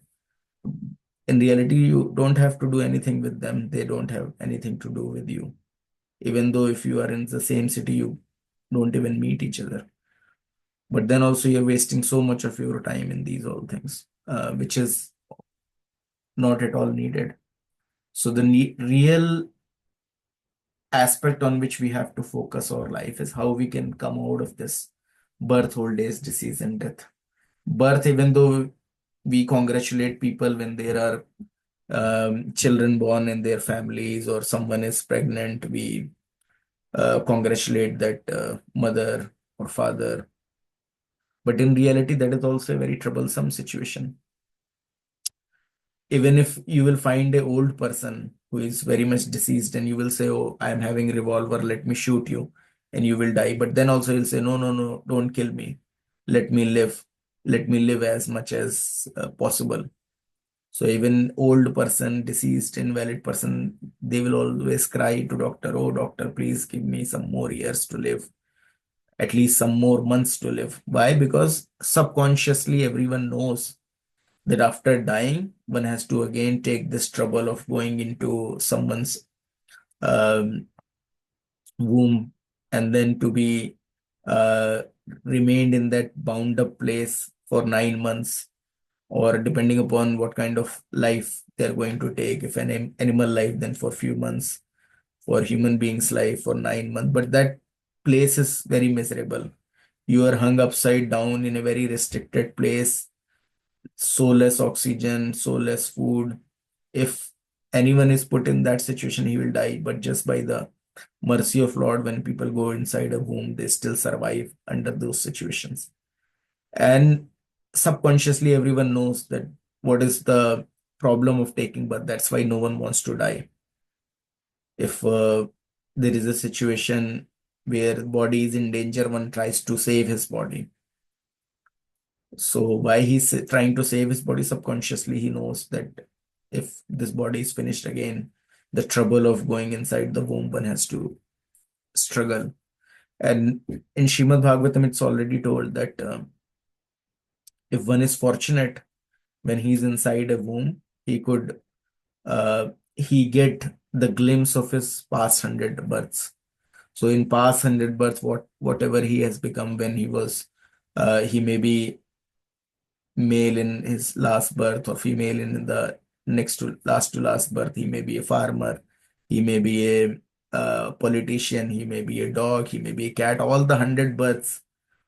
In reality, you don't have to do anything with them. They don't have anything to do with you. Even though if you are in the same city, you don't even meet each other. But then also you're wasting so much of your time in these all things, which is not at all needed. So the real aspect on which we have to focus our life is how we can come out of this birth, old age, disease, and death. Birth, even though we congratulate people when there are children born in their families or someone is pregnant, we congratulate that mother or father. But in reality, that is also a very troublesome situation. Even if you will find a old person who is very much deceased and you will say, oh, I am having a revolver, let me shoot you, and you will die. But then also he'll say, no, no, no, don't kill me. Let me live. Let me live as much as possible. So even old person, deceased, invalid person, they will always cry to doctor, oh, doctor, please give me some more years to live, at least some more months to live. Why? Because subconsciously everyone knows that after dying, one has to again take this trouble of going into someone's um, womb and then to be remained in that bound up place for 9 months, or depending upon what kind of life they're going to take. If an animal life, then for few months. For human beings life for 9 months. But that place is very miserable. You are hung upside down in a very restricted place, so less oxygen, so less food. If anyone is put in that situation, he will die. But just by the mercy of Lord, when people go inside a womb, they still survive under those situations. And subconsciously, everyone knows that what is the problem of taking birth. That's why no one wants to die. If there is a situation where the body is in danger, one tries to save his body. So why he's trying to save his body? Subconsciously, he knows that if this body is finished again, the trouble of going inside the womb, one has to struggle. And in Shrimad Bhagavatam, it's already told that if one is fortunate, when he's inside a womb, he could he get the glimpse of his past 100 births. So in past 100 births, whatever he has become when he was, he may be male in his last birth or female in the next to last birth. He may be a farmer, he may be a politician, he may be a dog, he may be a cat. All the 100 births,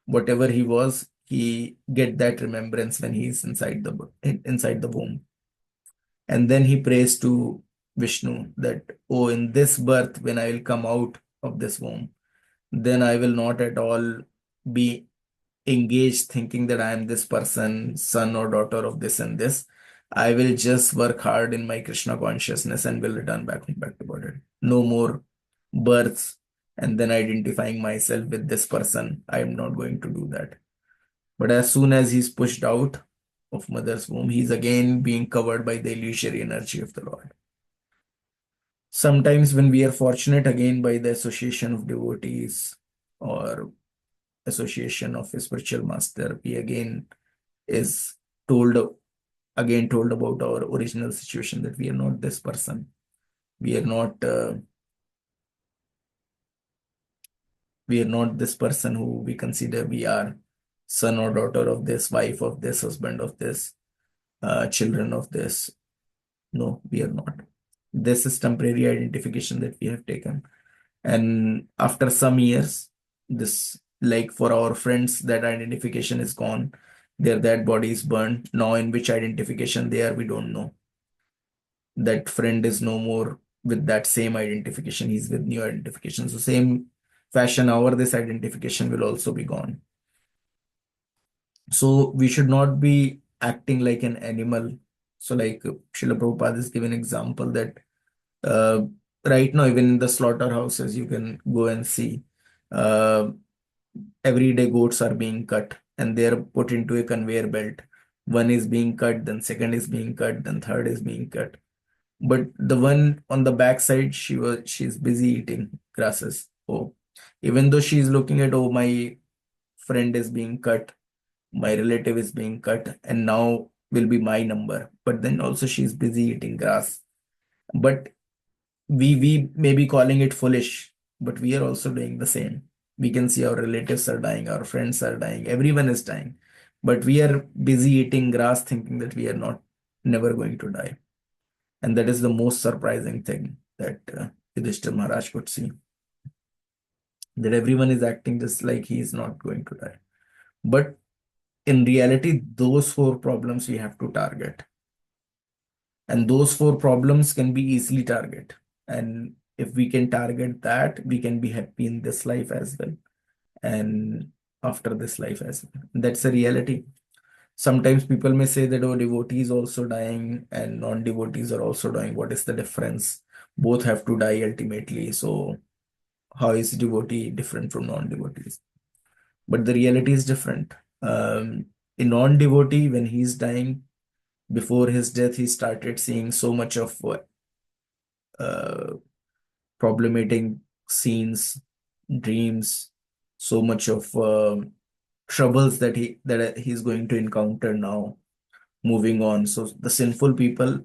whatever he was, he get that remembrance when he's inside the womb. And then he prays to Vishnu that, oh, in this birth, when I will come out of this womb, then I will not at all be engaged thinking that I am this person, son or daughter of this and this. I will just work hard in my Krishna consciousness and will return back to body. No more births and then identifying myself with this person. I am not going to do that. But as soon as he's pushed out of mother's womb, he's again being covered by the illusory energy of the Lord. Sometimes when we are fortunate again by the association of devotees or association of a spiritual master, we again is told about our original situation, that we are not this person. We are not this person who we consider we are son or daughter of this, wife of this, husband of this, children of this. No, we are not. This is temporary identification that we have taken. And after some years, this, like for our friends, that identification is gone. Their dead body is burned. Now in which identification they are, we don't know. That friend is no more with that same identification. He's with new identification. So same fashion, this identification will also be gone. So we should not be acting like an animal. So like Srila Prabhupada is giving an example that right now, even in the slaughterhouses, you can go and see every day goats are being cut and they are put into a conveyor belt. One is being cut, then second is being cut, then third is being cut. But the one on the backside, she's busy eating grasses. Oh, even though she's looking at, oh, my friend is being cut, my relative is being cut, and now will be my number. But then also she's busy eating grass. But we may be calling it foolish, but we are also doing the same. We can see our relatives are dying, our friends are dying, everyone is dying. But we are busy eating grass thinking that we are never going to die. And that is the most surprising thing that Yudhishthira Maharaj could see. That everyone is acting just like he is not going to die. But in reality, those 4 problems we have to target. And those 4 problems can be easily targeted. And if we can target that, we can be happy in this life as well. And after this life as well. That's a reality. Sometimes people may say that, oh, devotees also dying and non-devotees are also dying. What is the difference? Both have to die ultimately. So how is devotee different from non-devotees? But the reality is different. A non-devotee, when he's dying, before his death, he started seeing so much of uh, problematic scenes, dreams, so much of troubles that he's going to encounter now. Moving on, so the sinful people,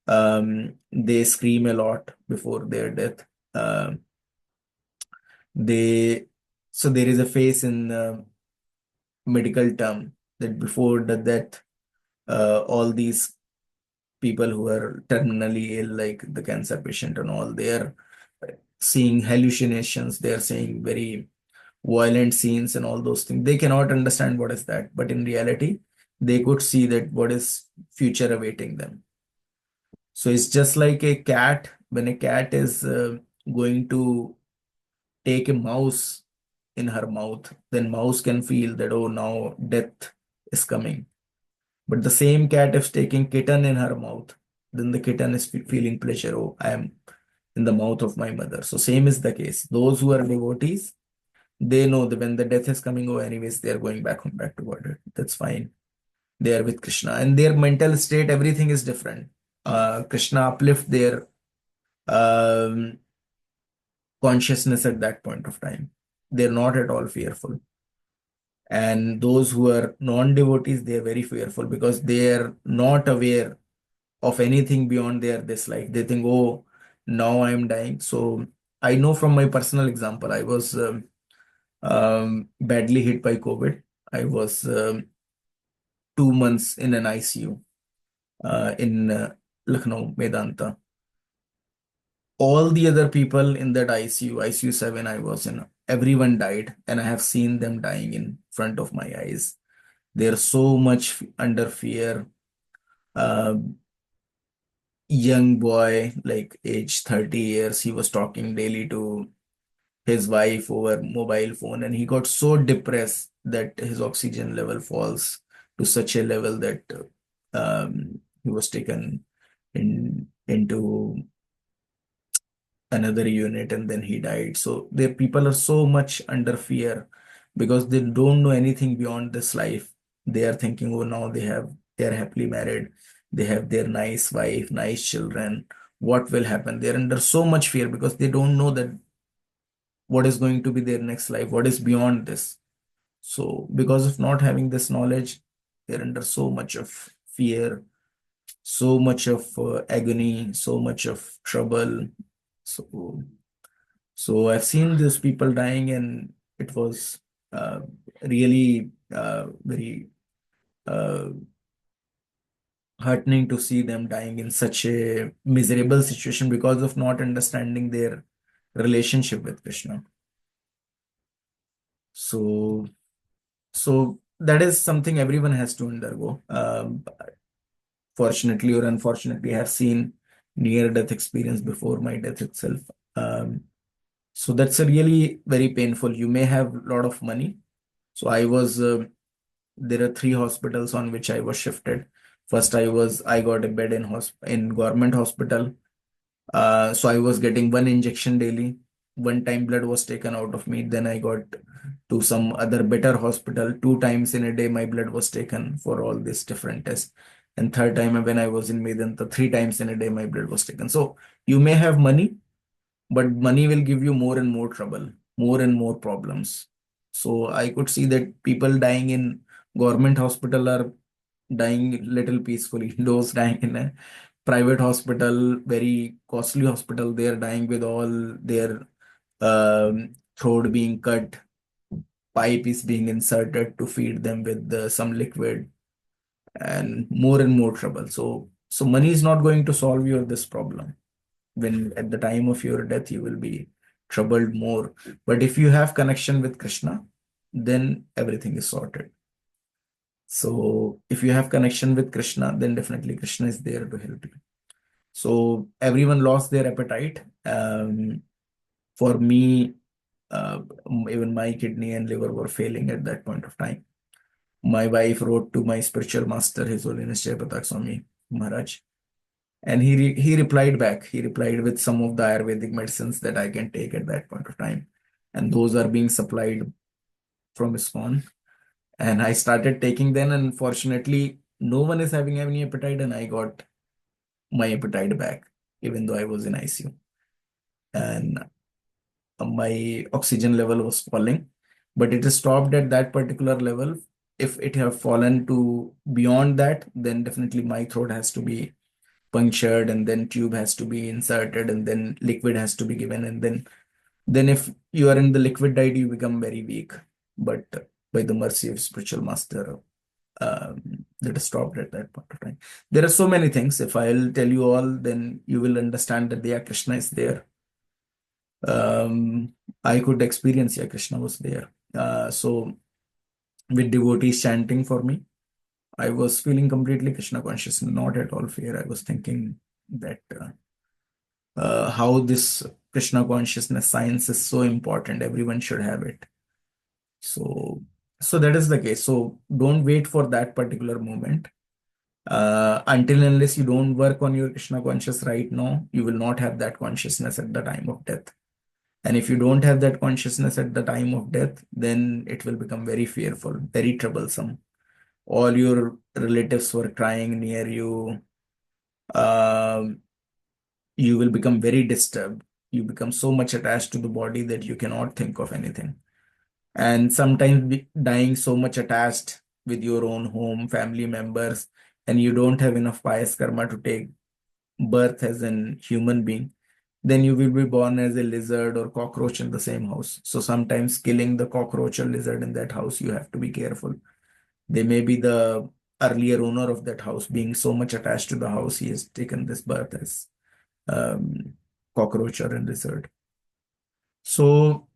they scream a lot before their death. They so there is a phase in medical term that before the death, all these people who are terminally ill, like the cancer patient and all, they are seeing hallucinations. They are seeing very violent scenes and all those things. They cannot understand what is that, but in reality, they could see that what is future awaiting them. So it's just like a cat. When a cat is going to take a mouse in her mouth, then mouse can feel that, oh, now death is coming. But the same cat is taking kitten in her mouth, then the kitten is feeling pleasure. Oh, I am in the mouth of my mother. So same is the case. Those who are devotees, they know that when the death is coming, oh, anyways, they are going back home, back to God. That's fine. They are with Krishna, and their mental state, everything is different. Krishna uplift their um, consciousness at that point of time. They're not at all fearful. And those who are non-devotees, they're very fearful because they're not aware of anything beyond their this life. They think, oh, now I'm dying. So I know from my personal example, I was badly hit by COVID. I was 2 months in an ICU in Lucknow, Medanta. All the other people in that ICU 7 I was in, everyone died, and I have seen them dying in front of my eyes. They're so much under fear. Young boy, like age 30 years, he was talking daily to his wife over mobile phone, and he got so depressed that his oxygen level falls to such a level that he was taken into another unit, and then he died. So their people are so much under fear because they don't know anything beyond this life. They are thinking, oh, now they are happily married, they have their nice wife, nice children. What will happen? They're under so much fear because they don't know that what is going to be their next life, what is beyond this. So because of not having this knowledge, they're under so much of fear, so much of agony, so much of trouble. So I've seen these people dying, and it was really very uh, heartening to see them dying in such a miserable situation because of not understanding their relationship with Krishna. So that is something everyone has to undergo. Fortunately or unfortunately, I have seen near-death experience before my death itself. So that's a really very painful. You may have a lot of money. So there are 3 hospitals on which I was shifted. First, I got a bed in government hospital. So I was getting 1 injection daily. One time blood was taken out of me. Then I got to some other better hospital. 2 times in a day, my blood was taken for all these different tests. And third time when I was in Medanta, 3 times in a day, my blood was taken. So you may have money, but money will give you more and more trouble, more and more problems. So I could see that people dying in government hospital are dying little peacefully. Those dying in a private hospital, very costly hospital, they are dying with all their throat being cut, pipe is being inserted to feed them with some liquid, and more trouble. So money is not going to solve your this problem. When at the time of your death, you will be troubled more. But if you have connection with Krishna, then everything is sorted. So if you have connection with Krishna, then definitely Krishna is there to help you. So everyone lost their appetite. For me, even my kidney and liver were failing at that point of time. My wife wrote to my spiritual master, His Holiness Jayapatak Swami Maharaj, and he replied back. He replied with some of the Ayurvedic medicines that I can take at that point of time, and those are being supplied from ISKCON. And I started taking them, and fortunately, no one is having any appetite, and I got my appetite back, even though I was in ICU. And my oxygen level was falling, but it is stopped at that particular level. If it have fallen to beyond that, then definitely my throat has to be punctured, and then tube has to be inserted, and then liquid has to be given, and then if you are in the liquid diet, you become very weak. But by the mercy of spiritual master, that is stopped at that point of time. There are so many things. If I'll tell you all, then you will understand that Krishna is there. I could experience Krishna was there. So with devotees chanting for me, I was feeling completely Krishna conscious, not at all fear. I was thinking that how this Krishna consciousness science is so important. Everyone should have it. So that is the case. So don't wait for that particular moment. Until unless you don't work on your Krishna conscious right now, you will not have that consciousness at the time of death. And if you don't have that consciousness at the time of death, then it will become very fearful, very troublesome. All your relatives were crying near you. You will become very disturbed. You become so much attached to the body that you cannot think of anything. And sometimes dying so much attached with your own home, family members, and you don't have enough pious karma to take birth as an human being, then you will be born as a lizard or cockroach in the same house. So sometimes killing the cockroach or lizard in that house, you have to be careful. They may be the earlier owner of that house, being so much attached to the house, he has taken this birth as cockroach or a lizard. So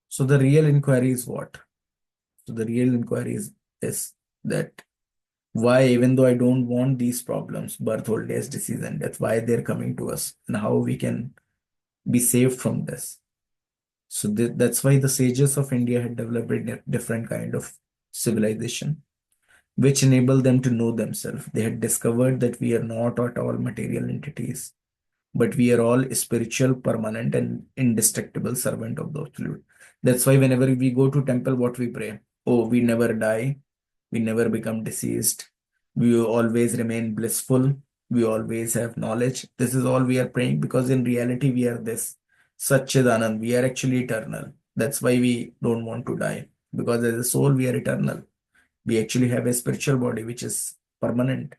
so the real inquiry is what? So the real inquiry is that why, even though I don't want these problems, birth, old age, disease, and death, why they're coming to us, and how we can be saved from this. So that's why the sages of India had developed a different kind of civilization, which enabled them to know themselves. They had discovered that we are not at all material entities, but we are all spiritual, permanent, and indestructible servant of the absolute. That's why whenever we go to temple, what we pray? Oh, we never die, we never become deceased, we always remain blissful, we always have knowledge. This is all we are praying, because in reality we are this Satchidanand, we are actually eternal. That's why we don't want to die, because as a soul we are eternal. We actually have a spiritual body which is permanent.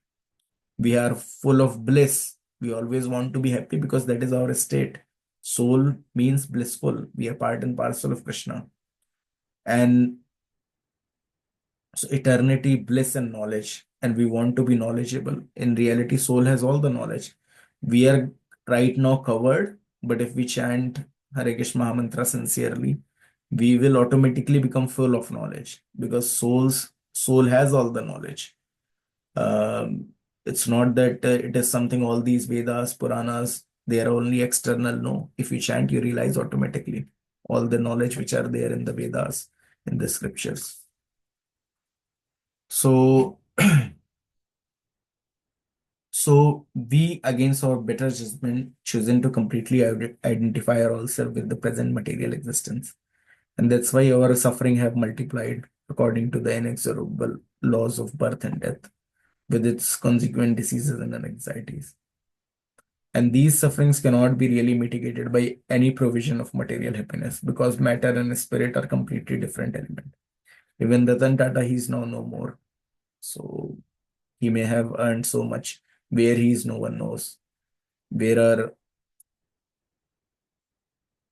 We are full of bliss. We always want to be happy because that is our state. Soul means blissful. We are part and parcel of Krishna. And so eternity, bliss, and knowledge. And we want to be knowledgeable. In reality, soul has all the knowledge. We are right now covered, but if we chant Hare Krishna Mahamantra sincerely, we will automatically become full of knowledge, because soul has all the knowledge. It's not that it is something, all these Vedas, Puranas, they are only external. No, if you chant, you realize automatically all the knowledge which are there in the Vedas, in the scriptures. So, so we, against our better judgment, chosen to completely identify ourselves with the present material existence. And that's why our suffering have multiplied according to the inexorable laws of birth and death, with its consequent diseases and anxieties. And these sufferings cannot be really mitigated by any provision of material happiness, because matter and spirit are completely different elements. Even Ratan Tata, he is now no more. So he may have earned so much. Where he is, no one knows. Where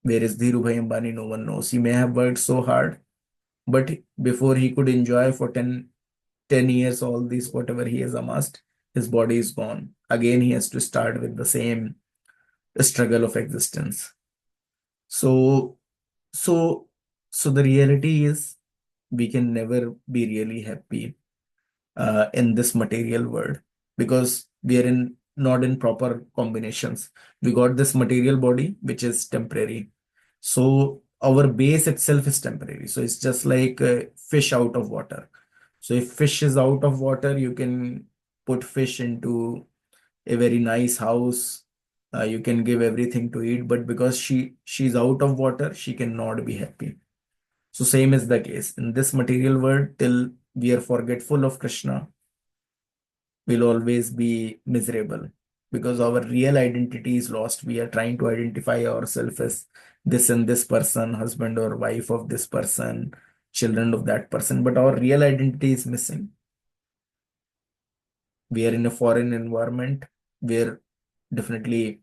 is Dhirubhai Ambani, no one knows. He may have worked so hard, but before he could enjoy for 10 years all this, whatever he has amassed, his body is gone. Again, he has to start with the same struggle of existence. So So, so the reality is we can never be really happy in this material world because we are in not in proper combinations. We got this material body which is temporary. So our base itself is temporary. So it's just like a fish out of water. So if fish is out of water, you can put fish into a very nice house. You can give everything to eat, but because she's out of water, she cannot be happy. So same is the case in this material world. Till we are forgetful of Krishna, we'll always be miserable because our real identity is lost. We are trying to identify ourselves as this and this person, husband or wife of this person, children of that person, but our real identity is missing. We are in a foreign environment where definitely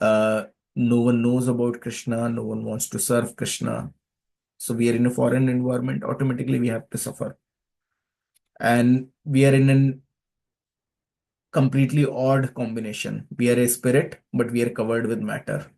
uh, no one knows about Krishna, no one wants to serve Krishna. So we are in a foreign environment, automatically we have to suffer. And we are in an completely odd combination. We are a spirit, but we are covered with matter.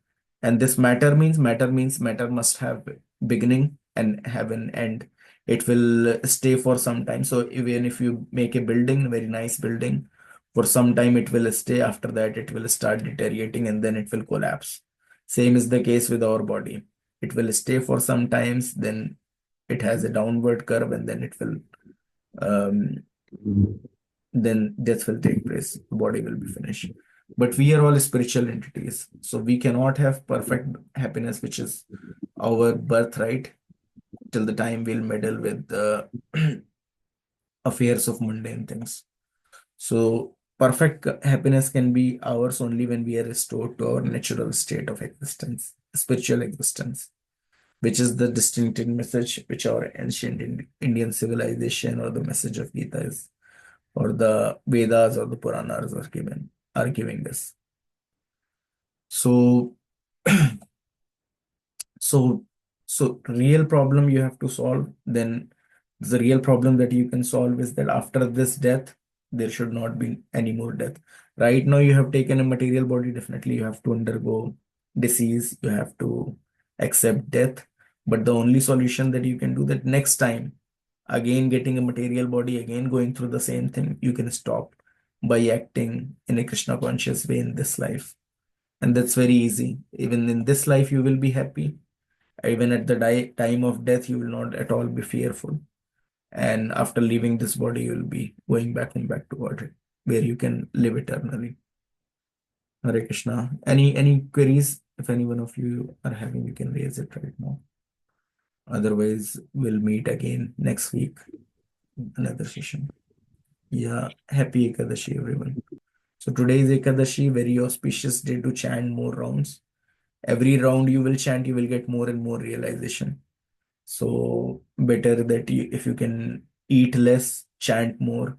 And this matter must have beginning and have an end. It will stay for some time. So even if you make a building, a very nice building, for some time it will stay. After that, it will start deteriorating and then it will collapse. Same is the case with our body. It will stay for some times, then it has a downward curve, and then it will um, then death will take place, the body will be finished. But we are all spiritual entities, so we cannot have perfect happiness, which is our birthright, till the time we'll meddle with the affairs of mundane things. So perfect happiness can be ours only when we are restored to our natural state of existence, spiritual existence, which is the distinctive message which our ancient Indian civilization or the message of Gita is, or the Vedas or the Puranas are giving us. So, so, so real problem you have to solve. Then the real problem that you can solve is that after this death, there should not be any more death. Right now, you have taken a material body. Definitely, you have to undergo disease. You have to accept death. But the only solution that you can do that next time, again getting a material body, again going through the same thing, you can stop by acting in a Krishna conscious way in this life. And that's very easy. Even in this life, you will be happy. Even at the time of death, you will not at all be fearful. And after leaving this body, you will be going back home, back to God, where you can live eternally. Hare Krishna. Any queries? If any one of you are having, you can raise it right now. Otherwise, we'll meet again next week, another session. Yeah, happy Ekadashi, everyone. So today is Ekadashi, very auspicious day to chant more rounds. Every round you will chant, you will get more and more realization. So better that if you can eat less, chant more,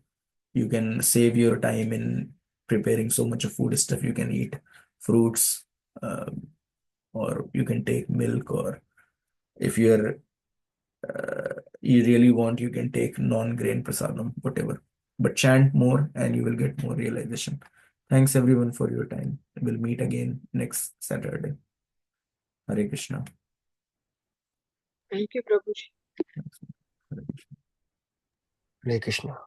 you can save your time in preparing so much of food stuff. You can eat fruits, or you can take milk, or if you really want, you can take non-grain prasadam, whatever. But chant more and you will get more realization. Thanks everyone for your time. We'll meet again next Saturday. Hare Krishna. Thank you, Prabhuji. Thanks. Hare Krishna. Hare Krishna.